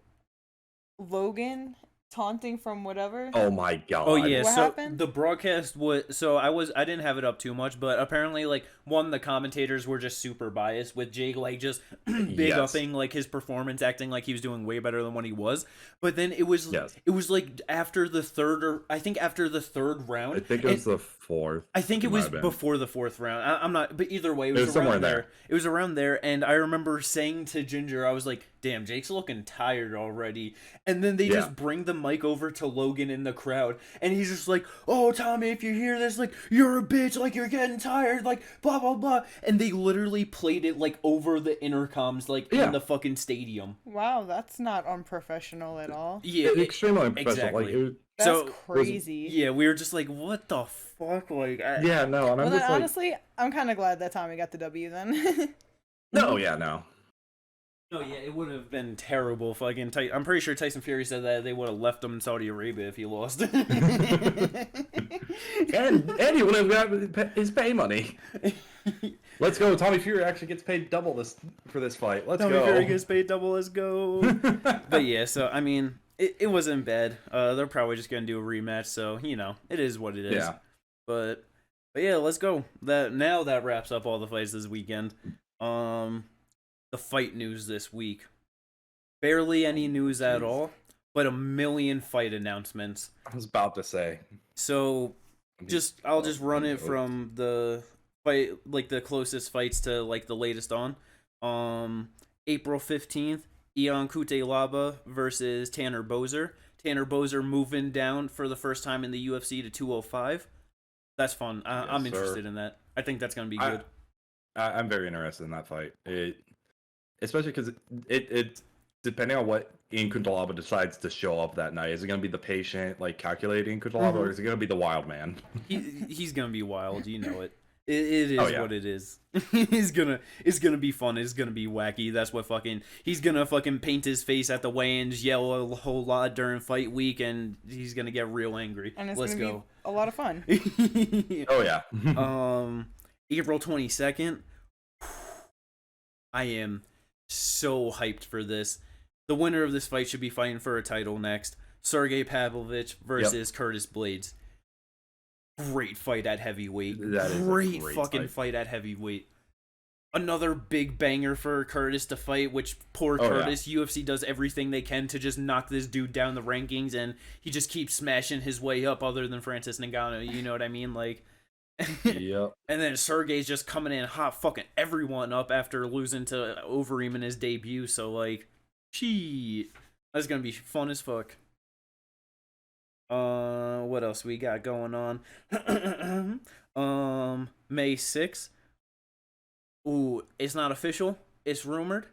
Logan taunting from whatever. Oh my god. Oh yeah. What so happened? the broadcast was. So I didn't have it up too much, but apparently like the commentators were just super biased with Jake like just big upping like his performance, acting like he was doing way better than what he was. But then it was like after the third round. I think it was the fourth. I think it was before the fourth round. I'm not, but either way, it was somewhere around there. It was around there, and I remember saying to Ginger, I was like, "Damn, Jake's looking tired already." And then they just bring the mic over to Logan in the crowd, and he's just like, "Oh, Tommy, if you hear this, like, you're a bitch, like, you're getting tired, like, blah blah blah." And they literally played it like over the intercoms, like in the fucking stadium. Wow, that's not unprofessional at all. Yeah, extremely unprofessional. Exactly. Like, That's crazy. We were just like, "What the fuck?" Like, and I'm well, just then, like, honestly, I'm kind of glad that Tommy got the W then. no. No, yeah, it would have been terrible. Fucking, I'm pretty sure Tyson Fury said that they would have left him in Saudi Arabia if he lost. and he would have got his pay money. Let's go. Tommy Fury actually gets paid double for this fight. Let's go. Tommy Fury gets paid double. Let's go. But yeah, so I mean, it wasn't bad. They're probably just gonna do a rematch, so it is what it is. Yeah. But yeah, let's go. That wraps up all the fights this weekend. The fight news this week. Barely any news at all, but a million fight announcements. I was about to say. So, I'll just run it from the fight, like the closest fights to like the latest on. April 15th, Ion Cutelaba versus Tanner Boser. Tanner Boser moving down for the first time in the UFC to 205. That's fun. I'm interested in that. I think that's gonna be good. I'm very interested in that fight. Especially because it depending on what Ian Cutelaba decides to show up that night. Is it going to be the patient, like calculating Cutelaba, or is it going to be the wild man? He's going to be wild. You know it. It is what it is. It's gonna be fun. It's gonna be wacky. That's what he's gonna fucking paint his face at the weigh-ins, yell a whole lot during fight week, and he's gonna get real angry. And it's Let's gonna go. be a lot of fun. Oh yeah. April 22nd. I am so hyped for this. The winner of this fight should be fighting for a title next. Sergey Pavlovich versus Curtis Blades. Great fight at heavyweight. That is great fucking fight at heavyweight. Another big banger for Curtis to fight, which poor Curtis. Yeah. UFC does everything they can to just knock this dude down the rankings, and he just keeps smashing his way up other than Francis Ngannou. You know what I mean? Like, yep. And then Sergey's just coming in hot, fucking everyone up after losing to Overeem in his debut. So, like, shit. That's going to be fun as fuck. What else we got going on? May 6th. Ooh, it's not official. It's rumored.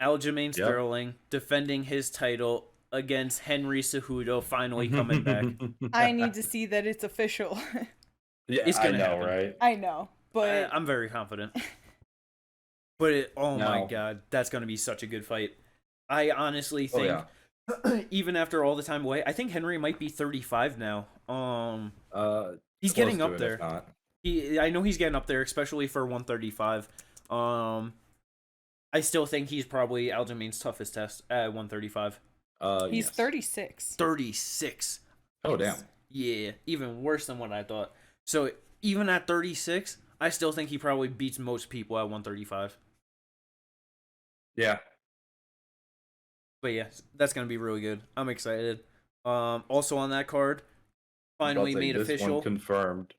Aljamain Sterling defending his title against Henry Cejudo, finally coming back. I need to see that it's official. Yeah, it's gonna happen. Right? I know, but I'm very confident. But my god, that's gonna be such a good fight. I honestly think, even after all the time away, I think Henry might be 35 now. He's getting up there. I know he's getting up there, especially for 135. I still think he's probably Aljamain's toughest test at 135. He's 36. 36. Oh damn. Yeah, even worse than what I thought. So even at 36, I still think he probably beats most people at 135. Yeah. But yeah, that's gonna be really good. I'm excited. Also on that card, finally made official. Confirmed.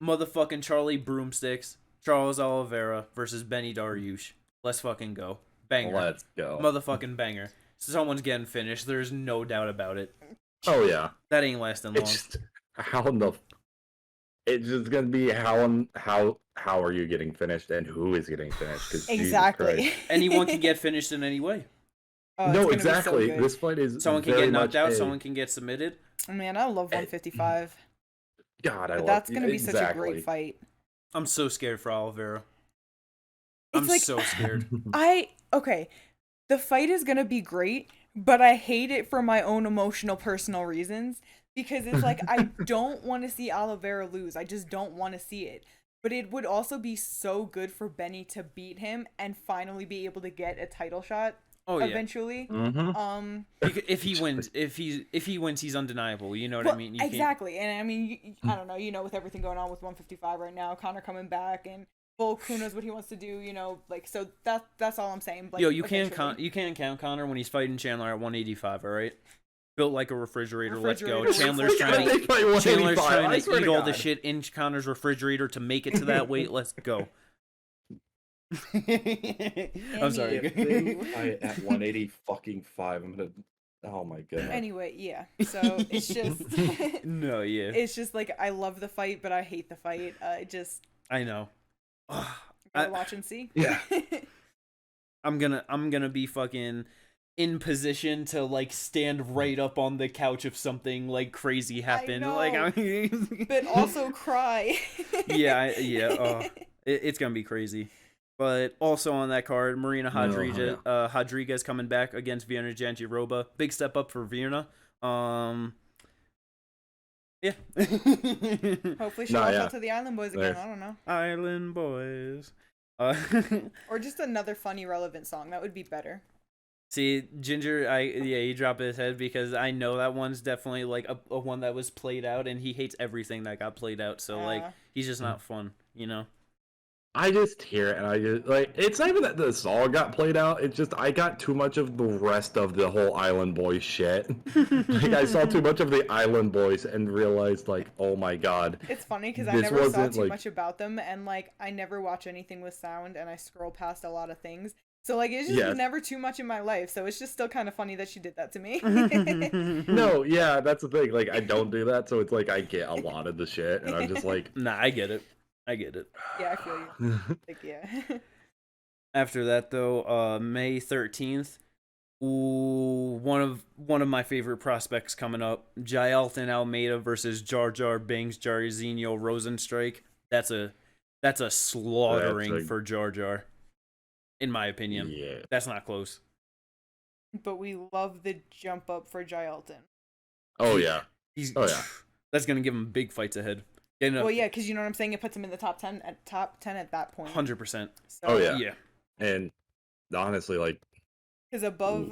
motherfucking Charlie Broomsticks, Charles Oliveira versus Benny Dariush. Let's fucking go. Banger. Let's go. Motherfucking banger. Someone's getting finished. There's no doubt about it. Oh yeah. That ain't lasting long. It's just, how in the. It's just gonna be how are you getting finished and who is getting finished? 'Cause Exactly. Anyone can get finished in any way. Oh, No, it's gonna be so exactly. good. This fight is Someone can very get knocked much out. a- Someone can get submitted. Man, I love 155. God, I But love that's gonna be such a exactly. great fight. I'm so scared for Oliveira. It's I'm like so scared. okay, the fight is gonna be great, but I hate it for my own emotional, personal reasons because it's like I don't want to see Oliveira lose. I just don't want to see it. But it would also be so good for Benny to beat him and finally be able to get a title shot Oh yeah. eventually. Mm-hmm. If he wins, if he wins, he's undeniable. You know what I mean? You can't- Exactly, and I mean, I don't know. You know, with everything going on with 155 right now, Connor coming back and. Volk, who knows what he wants to do, you know, like, so that's all I'm saying. Like, Yo, you can't eventually. count Connor when he's fighting Chandler at 185. All right, built like a refrigerator. Let's go. Refrigerator. Chandler's trying to I swear eat to all the God. shit in Connor's refrigerator to make it to that weight. Let's go. I'm sorry. If they fight at 180 I'm gonna. Oh my goodness. Anyway, yeah. So it's just, No, yeah, it's just like I love the fight, but I hate the fight. I know. Gotta watch and see. Yeah. I'm gonna be fucking in position to like stand right up on the couch if something like crazy happened. know. Like, But also cry. yeah. It's gonna be crazy. But also on that card, Marina Rodriguez coming back against Virna Jandiroba. Big step up for Virna. Yeah. Hopefully she'll walk out to the Island Boys again. I don't know. Island Boys. Or just another funny, relevant song. That would be better. See, Ginger, he dropped his head because I know that one's definitely like a one that was played out, and he hates everything that got played out. So like, he's just not fun, you know. I just hear it and I just like it's not even that the song got played out, it's just I got too much of the rest of the whole Island Boys shit. Like I saw too much of the Island Boys and realized like, oh my god. It's funny because I This never saw wasn't, too like- much about them, and like I never watch anything with sound, and I scroll past a lot of things. So like it's just Yes. never too much in my life. So it's just still kind of funny that she did that to me. No, yeah, that's the thing. Like I don't do that, so it's like I get a lot of the shit and I'm just like Nah, I get it. Yeah, I feel you. Like yeah. After that though, May 13th, one of my favorite prospects coming up, Jailton Almeida versus Jar Jar Binks Jairzinho Rosenstrike. That's a slaughtering for Jar Jar, in my opinion. yeah. That's not close. But we love the jump up for Jailton. Oh yeah. Oh, yeah. That's gonna give him big fights ahead. Well, yeah, because you know what I'm saying. It puts him in the top 10 at that point. 100%. So, Oh yeah. Yeah. And honestly, like Because above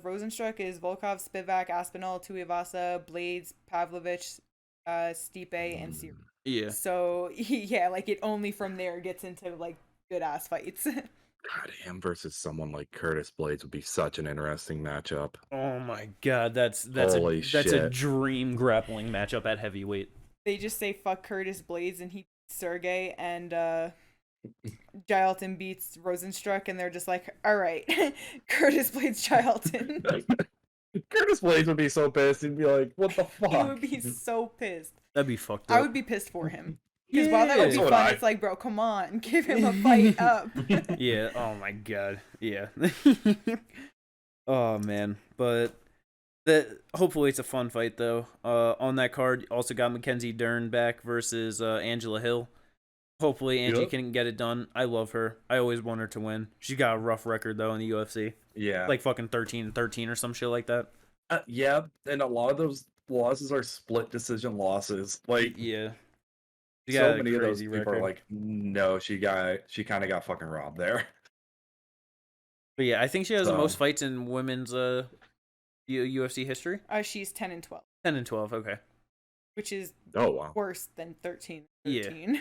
Rosenstruck is Volkov, Spivak, Aspinall, Tuivasa, Blades, Pavlovich, Stipe, and Siri. Yeah. So yeah, like it only from there gets into like good ass fights. God, him versus someone like Curtis Blades would be such an interesting matchup. Oh my god, that's Holy a shit. dream grappling matchup at heavyweight. They just say fuck Curtis Blades and he beats Sergey, and Jailton beats Rosenstruck, and they're just like, all right, Curtis Blades Jailton. Curtis Blades would be so pissed. He'd be like, "What the fuck?" He would be so pissed. That'd be fucked up. I would be pissed for him. Because while that would be so would fun, I. it's like, bro, come on, give him a fight up. Yeah. Oh my god. Yeah. Oh man. But hopefully it's a fun fight though. On that card, also got Mackenzie Dern back versus Angela Hill. Hopefully Angie can get it done. I love her. I always want her to win. She's got a rough record though in the UFC. Yeah. Like fucking 13-13 or some shit like that. Yeah, and a lot of those losses are split decision losses. Like Yeah. She so got a many of those crazy people are record. like, no, she kind of got fucking robbed there. But yeah, I think she has the So- most fights in women's UFC history. She's 10-12, 10-12, okay. which is Oh wow. worse than 13. Yeah.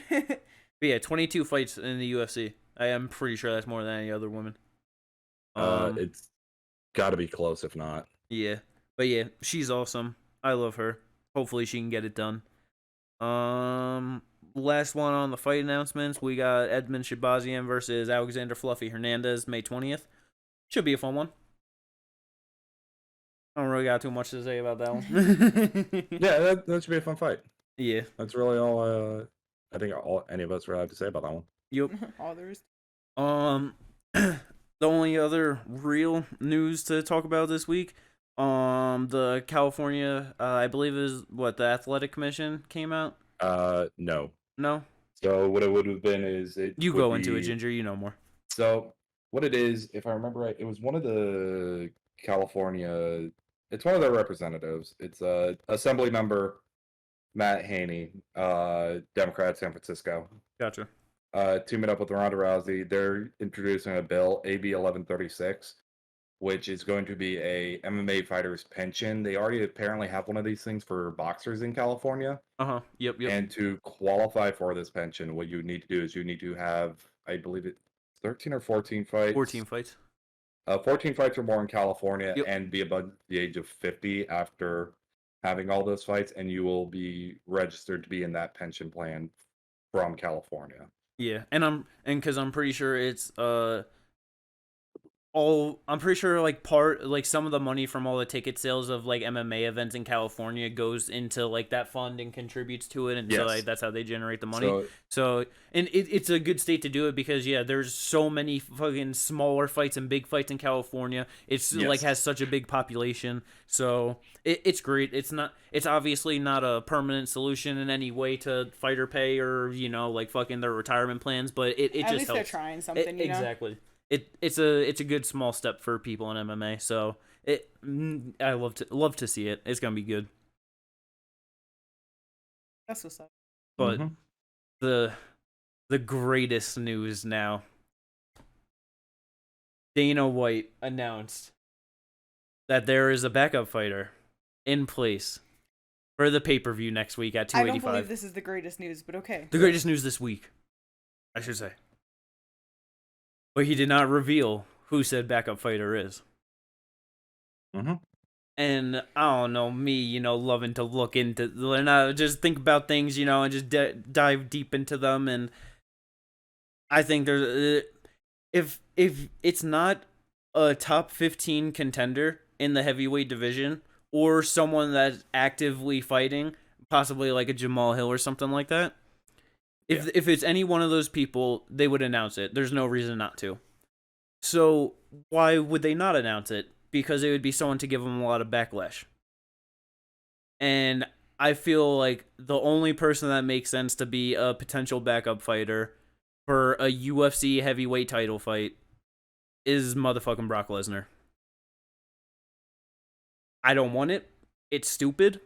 But yeah, 22 fights in the UFC. I am pretty sure that's more than any other woman. It's got to be close, if not. Yeah. But yeah, she's awesome. I love her. Hopefully she can get it done. last one on the fight announcements, we got Edmund Shabazian versus Alexander Fluffy Hernandez, May 20th. Should be a fun one. I don't really got too much to say about that one. Yeah, that should be a fun fight. Yeah. That's really all. I think any of us really have to say about that one. Yep. All there is. The only other real news to talk about this week, the California, I believe is what the Athletic Commission came out. No. No. So what it would have been is You go into it, Ginger. You know more. So what it is, if I remember right, it was one of the California. It's one of their representatives. It's Assembly Member Matt Haney, Democrat, San Francisco. Gotcha. Teaming up with Ronda Rousey, they're introducing a bill, AB 1136, which is going to be a MMA fighter's pension. They already apparently have one of these things for boxers in California. Yep. And to qualify for this pension, what you need to do is you need to have, I believe it's 13 or 14 fights. 14 fights. 14 fights or more in California, Yep. and be above the age of 50 after having all those fights, and you will be registered to be in that pension plan from California. Yeah, and because I'm pretty sure it's I'm pretty sure like some of the money from all the ticket sales of like MMA events in California goes into like that fund and contributes to it, and so Yes. like that's how they generate the money. So and it's a good state to do it because there's so many fucking smaller fights and big fights in California. It's like has such a big population, so it's great. It's obviously not a permanent solution in any way to fighter pay or like fucking their retirement plans, but it At just least helps. they're trying something, you know? Exactly. It's a good small step for people in MMA, so I love to see it. It's gonna be good. That's what's up. But the greatest news now. Dana White announced that there is a backup fighter in place for the pay-per-view next week at 285. I don't believe this is the greatest news, but okay. The greatest news this week, I should say. But he did not reveal who said backup fighter is. And I don't know, me, loving to look into, just think about things, and just dive deep into them. And I think there's, if it's not a top 15 contender in the heavyweight division or someone that's actively fighting, possibly like a Jamal Hill or something like that, if it's any one of those people, they would announce it. There's no reason not to. So why would they not announce it? Because it would be someone to give them a lot of backlash. And I feel like the only person that makes sense to be a potential backup fighter for a UFC heavyweight title fight is motherfucking Brock Lesnar. I don't want it. It's stupid.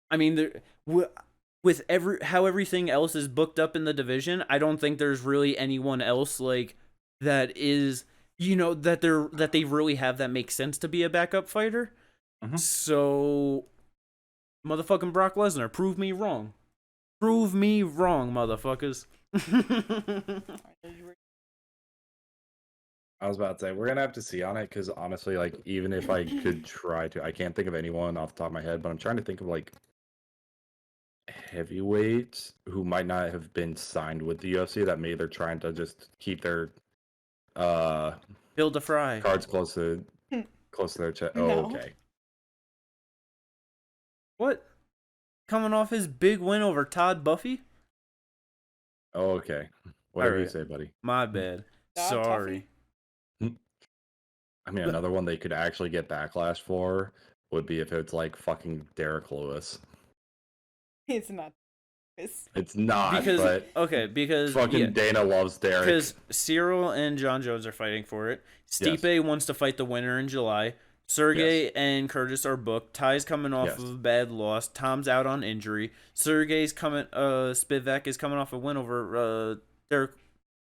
I mean, with how everything else is booked up in the division, I don't think there's really anyone else like that is, that they really have that makes sense to be a backup fighter. So, motherfucking Brock Lesnar, prove me wrong. Prove me wrong, motherfuckers. I was about to say, we're going to have to see on it, because honestly, like, even if I could try to, I can't think of anyone off the top of my head, but I'm trying to think of, like, heavyweights who might not have been signed with the UFC that maybe they're trying to just keep their Build a fry. cards close to their chest. No. Oh, okay. What? Coming off his big win over Todd Buffy? Oh, okay. Whatever you Alright. say, buddy. My bad. Todd Sorry. I mean, another one they could actually get backlash for would be if it's like fucking Derek Lewis. It's not. It's not, Because fucking Dana loves Derek. Because Cyril and John Jones are fighting for it. Stipe wants to fight the winner in July. Sergey and Curtis are booked. Ty's coming off of a bad loss. Tom's out on injury. Sergey's coming. Spivak is coming off a win over Derek.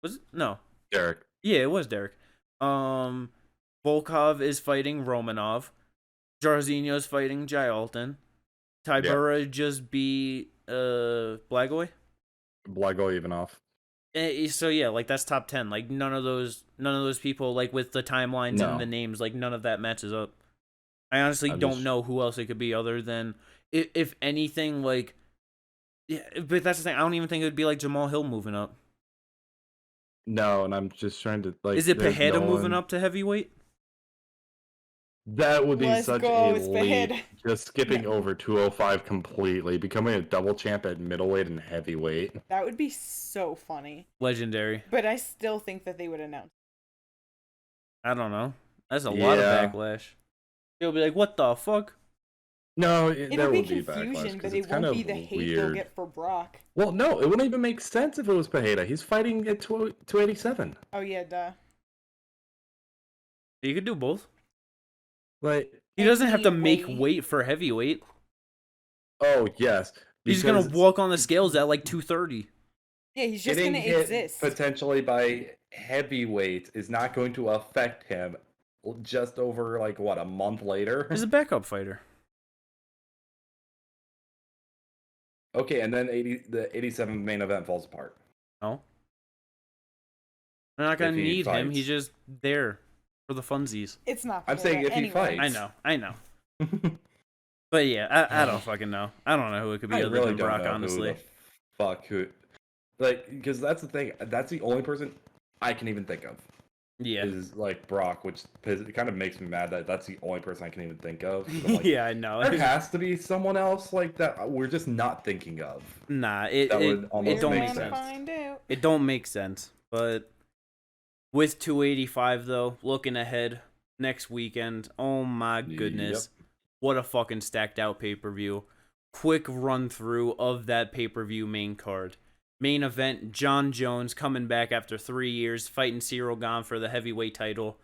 Was it? No. Derek. Yeah, it was Derek. Volkov is fighting Romanov. Jairzinho's fighting Jayalton. Tybura just beat Blagoy. Ivanov. So yeah, like that's top 10. Like none of those people, like with the timelines and the names, like none of that matches up. I honestly don't know who else it could be other than, if anything, like Yeah, but that's the thing. I don't even think it would be like Jamal Hill moving up. No, and I'm just trying to like. Is it there's Pereira no moving one- up to heavyweight? That would be Let's such go, a it's leap. Pereira. Just skipping over 205 completely, becoming a double champ at middleweight and heavyweight. That would be so funny. Legendary. But I still think that they would announce. I don't know. That's a lot of Yeah. backlash. They'll be like, "What the fuck?" No, It'll there be will be confusion, backlash but because it it's kind won't of be the hate weird. they'll get for Brock. Well, no, it wouldn't even make sense if it was Pereira. He's fighting at 287. Oh yeah, duh. You could do both. Like, He doesn't have to make Heavyweight. weight for heavyweight. oh yes, He's gonna because walk on the scales at like 230. Yeah, he's just Getting gonna hit exist. potentially by heavyweight is not going to affect him just over like what, a month later. He's a backup fighter. Okay, and then the 87 main event falls apart. No, they're not gonna If he need him. fights. He's just there for the funsies. It's not. I'm saying Florida if he anyway. fights. I know. But yeah, I don't fucking know. I don't know who it could be I other really than don't Brock, know honestly. who the fuck who, like, because that's the thing. That's the only person I can even think of Yeah. is like Brock, which it kind of makes me mad that that's the only person I can even think of. 'Cause I'm like, Yeah, I know. there has to be someone else like that we're just not thinking of. Nah, it That would it almost don't We're make gonna sense. find out. It don't make sense. But with 285 though, looking ahead next weekend, oh my goodness. What a fucking stacked out pay-per-view. Quick run through of that pay-per-view main card. Main event, John Jones coming back after 3 years, fighting Cyril Gane for the heavyweight title.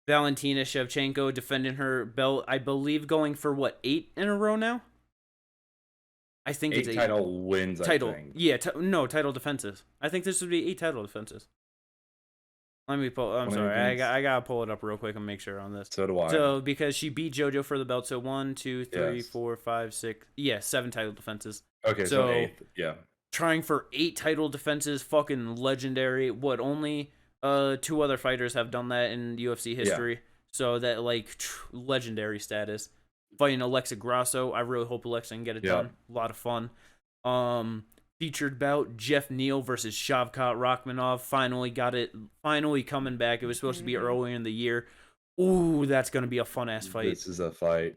Valentina Shevchenko defending her belt, I believe going for what, 8 in a row now? I think it's 8 title wins. title. I think. Yeah, no, title defenses. I think this would be 8 title defenses. Let me pull. I'm What sorry. against- I gotta pull it up real quick and make sure on this. So do I. So because she beat JoJo for the belt, so 1, 2, 3, Yes. 4, 5, 6. Yeah, 7 title defenses. Okay, so- so eighth. Yeah. Trying for 8 title defenses, fucking legendary. What, only 2 other fighters have done that in UFC history. So that like legendary status. Fighting Alexa Grasso. I really hope Alexa can get it Yeah. done. A lot of fun. Featured bout Jeff Neal versus Shavkat Rakhmonov. Finally got it. Finally coming back. It was supposed to be earlier in the year. Ooh, that's gonna be a fun ass fight. This is a fight.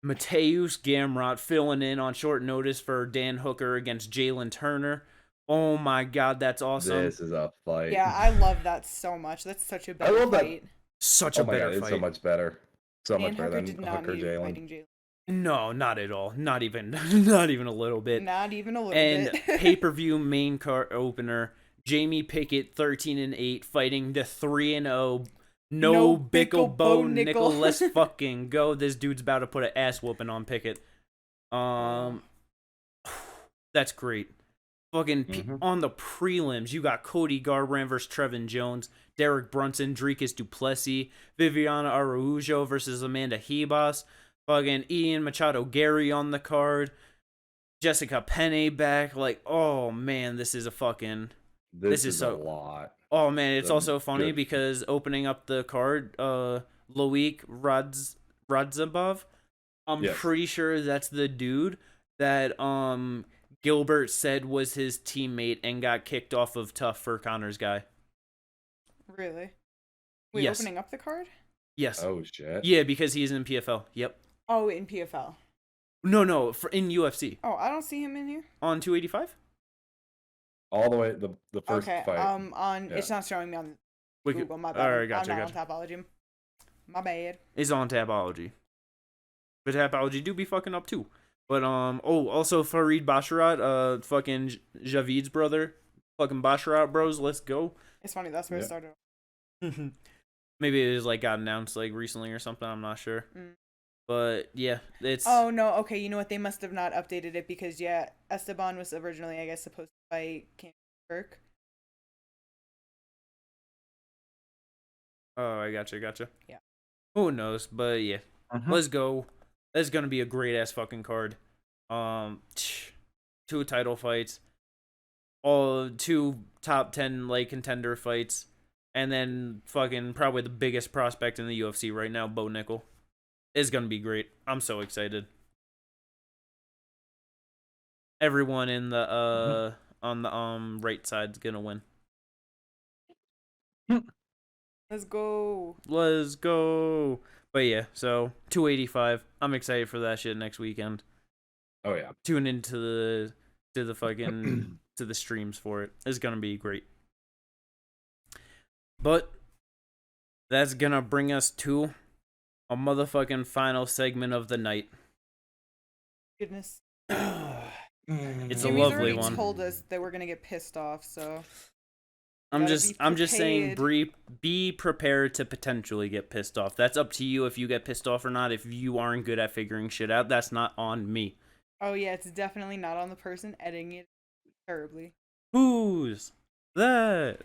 Mateusz Gamrot filling in on short notice for Dan Hooker against Jalen Turner. Oh my god, that's awesome. This is a fight. Yeah, I love that so much. That's such a better love that. fight. Such Oh a my better god, it's fight. so much better. So Dan much better Hooker than did not Hooker need Jalen. fighting Jalen. No, not at all. Not even not even a little bit. Not even a little And bit. pay-per-view main card opener, Jamie Pickett 13-8 fighting the 3-0 no Bickle Bo Nickel. Let's fucking go. This dude's about to put an ass whooping on Pickett. That's great. Fucking on the prelims, you got Cody Garbrandt versus Trevin Jones, Derek Brunson, Dricus Duplessis, Viviana Araujo versus Amanda Hebos, fucking Ian Machado Gary on the card, Jessica Penne back. Like, oh man, this is a fucking. This is is so- a lot. Oh man, it's Some also funny good- because opening up the card, Loic Radzabov, I'm Yes. pretty sure that's the dude that Gilbert said was his teammate and got kicked off of Tough for Connor's guy. Really? Wait, Yes. opening up the card? Yes. Oh shit. Yeah, because he's in PFL. Yep. Oh, in PFL. No, in UFC Oh, I don't see him in here. on 285. All the way the first Okay. fight. On Yeah. it's not showing me on We could, Google. My all bad. right, gotcha, I'm not gotcha. on Tapology. My bad. Is on Tapology. But Tapology do be fucking up too. But also Farid Basharat, fucking Javid's brother, fucking Basharat bros, let's go. It's funny. That's where it Yeah. started. Maybe it was like got announced like recently or something. I'm not sure. Mm. But yeah, it's Oh no. Okay, you know what? They must have not updated it because yeah, Esteban was originally, I guess, supposed to fight Cam Burke. Oh, I gotcha. Yeah. Who knows? But yeah, let's go. That's gonna be a great ass fucking card. 2 title fights, all 2 top 10 like contender fights, and then fucking probably the biggest prospect in the UFC right now, Bo Nickel. It's gonna be great. I'm so excited. everyone in the on the right side's gonna win. Let's go. Let's go. But yeah, so 285. I'm excited for that shit next weekend. Oh yeah. Tune into the fucking to the streams for it. It's gonna be great. But that's gonna bring us to a motherfucking final segment of the night. Goodness. It's a Jimmy's lovely already one. told us that we're gonna get pissed off, so I'm gotta just be saying prepared. be prepared to potentially get pissed off. That's up to you if you get pissed off or not. If you aren't good at figuring shit out, that's not on me. Oh yeah, it's definitely not on the person editing it terribly. Who's that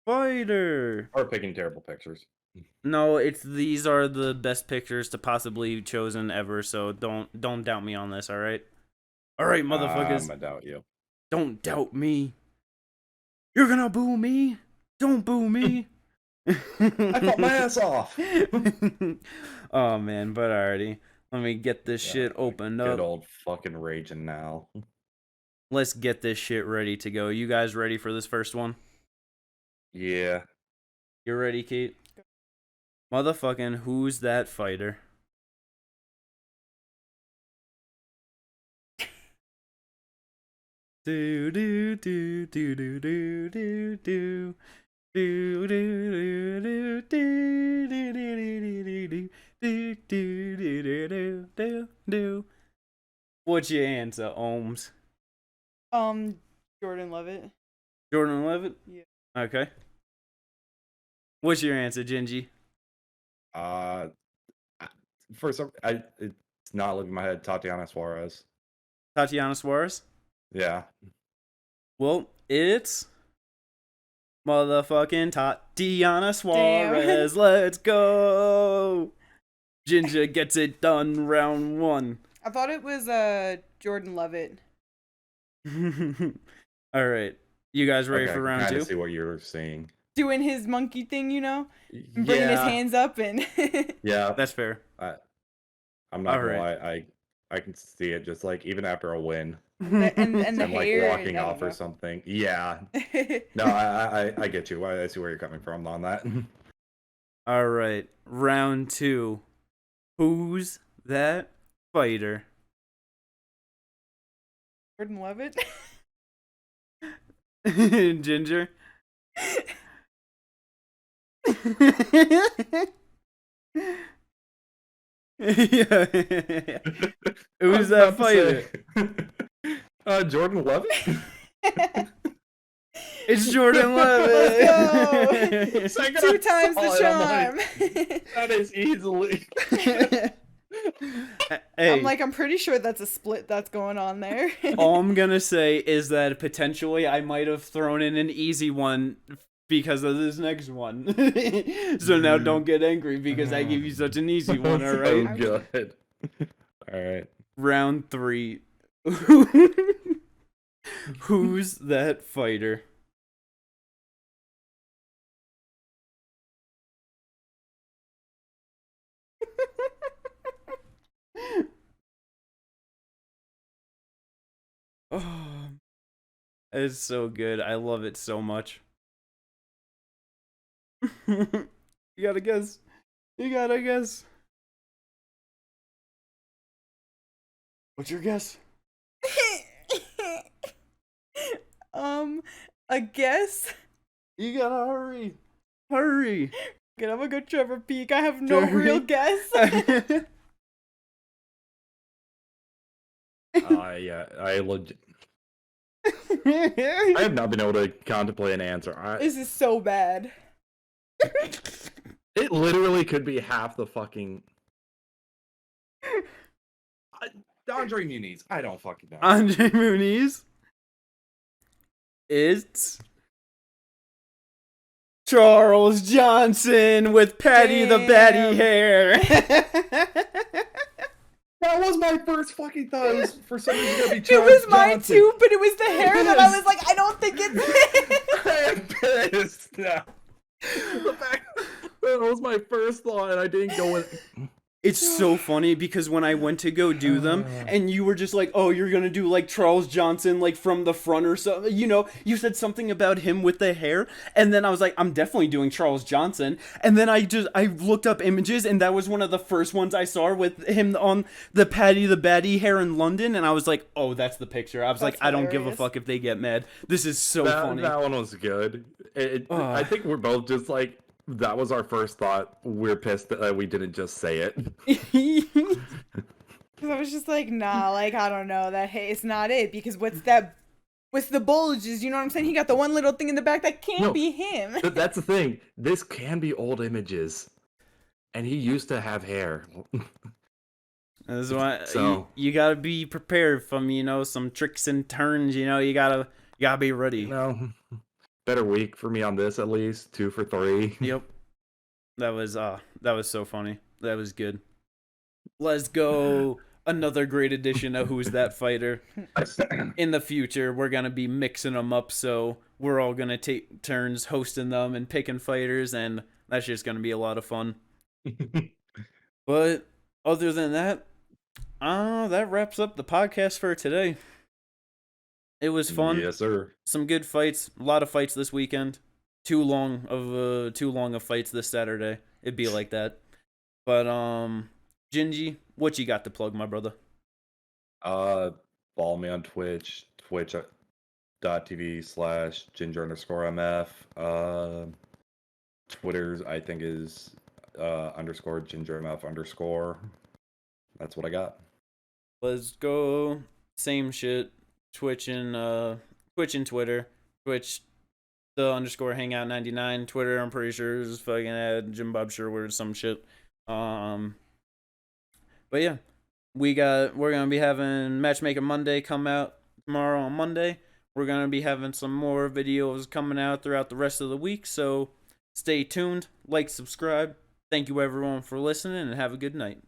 fighter? Or picking terrible pictures. No, these are the best pictures to possibly chosen ever, so don't doubt me on this, alright? Alright, motherfuckers. I'm gonna doubt you. Don't doubt me. You're gonna boo me? Don't boo me. I fought my ass off. Oh man, but alrighty. Let me get this shit opened Good up. old fucking raging now. Let's get this shit ready to go. You guys ready for this first one? Yeah. You ready, Kate? Motherfucking who's that fighter? Do do do do do do do do do do do do do do do. What's your answer, Ohms? Jordan Levitt. Jordan Levitt? Yeah. Okay. What's your answer, Gingy? For some, it's not leaving my head. Tatiana Suarez. Tatiana Suarez? Yeah. Well, it's motherfucking Tatiana Suarez. Let's go. Ginger gets it done round 1. I thought it was Jordan Levitt. All right. You guys ready Okay, for I round can 2? see what you're seeing. Doing his monkey thing, you know? And bringing his hands up and Yeah. That's fair. I'm not gonna Alright. lie. I can see it just like even after a win. and the I'm like hair walking and off or something. Yeah. No, I get you. I see where you're coming from on that. All right. Round 2. Who's that fighter? Jordan Levitt. Ginger? Yeah. Who's that fighter? Jordan Levitt? It's Jordan Levitt. Let's go. 2 times the charm. That is easily. Hey, I'm pretty sure that's a split that's going on there. all I'm gonna say is that potentially I might have thrown in an easy one because of this next one. So now don't get angry because I give you such an easy one, So alright? good. Alright. Round 3. Who's that fighter? Oh, it's so good. I love it so much. You gotta guess. You gotta guess. What's your guess? A guess. You gotta hurry. Hurry. Good, I'm gonna go Trevor Peak. I have no Trevor real Peak? guess. Yeah, I have not been able to contemplate an answer. This is so bad. It literally could be half the fucking. Andre Muniz. I don't fucking know. Andre Muniz. It's Charles Johnson with Patty the Batty hair. That was my first fucking thought. It was for some reason gonna be It Charles was mine Johnson. too, but it was the hair that I was like, I don't think it's. I am pissed now. The fact that was my first thought, and I didn't go with. It's so funny because when I went to go do them, and you were just like, "Oh, you're gonna do like Charles Johnson, like from the front or something." You know, you said something about him with the hair, and then I was like, "I'm definitely doing Charles Johnson." And then I looked up images, and that was one of the first ones I saw with him on the Paddy the Baddy hair in London, and I was like, "Oh, that's the picture." I was like, "I don't give a fuck if they get mad. This is so funny." That one was good. I think we're both just like, that was our first thought. We're pissed that we didn't just say it. I was just like, nah, like, I don't know, that it's not it, because what's that with the bulges, you know what I'm saying? He got the one little thing in the back that can't be him. But that's the thing. This can be old images. And he used to have hair. That's why So you gotta be prepared from, you know, some tricks and turns, you know, you gotta be ready. Better week for me on this at least. 2 for 3. Yep. That was so funny. That was good. Let's go. Another great addition of Who's That Fighter. In the future, we're gonna be mixing them up, so we're all gonna take turns hosting them and picking fighters, and that's just gonna be a lot of fun. But other than that, that wraps up the podcast for today. It was fun. Yes, sir. Some good fights. A lot of fights this weekend. Too long of fights this Saturday. It'd be like that. But Gingy, what you got to plug, my brother? Follow me on Twitch, twitch.tv/ginger_mf. Twitter's I think is _gingermf_. That's what I got. Let's go. Same shit. Twitch and Twitter. Twitch the _hangout99. Twitter, I'm pretty sure is fucking at Jim Bob Sherwood or some shit. But yeah, we're gonna be having Matchmaker Monday come out tomorrow on Monday. We're gonna be having some more videos coming out throughout the rest of the week, so stay tuned, like, subscribe. Thank you everyone for listening, and have a good night.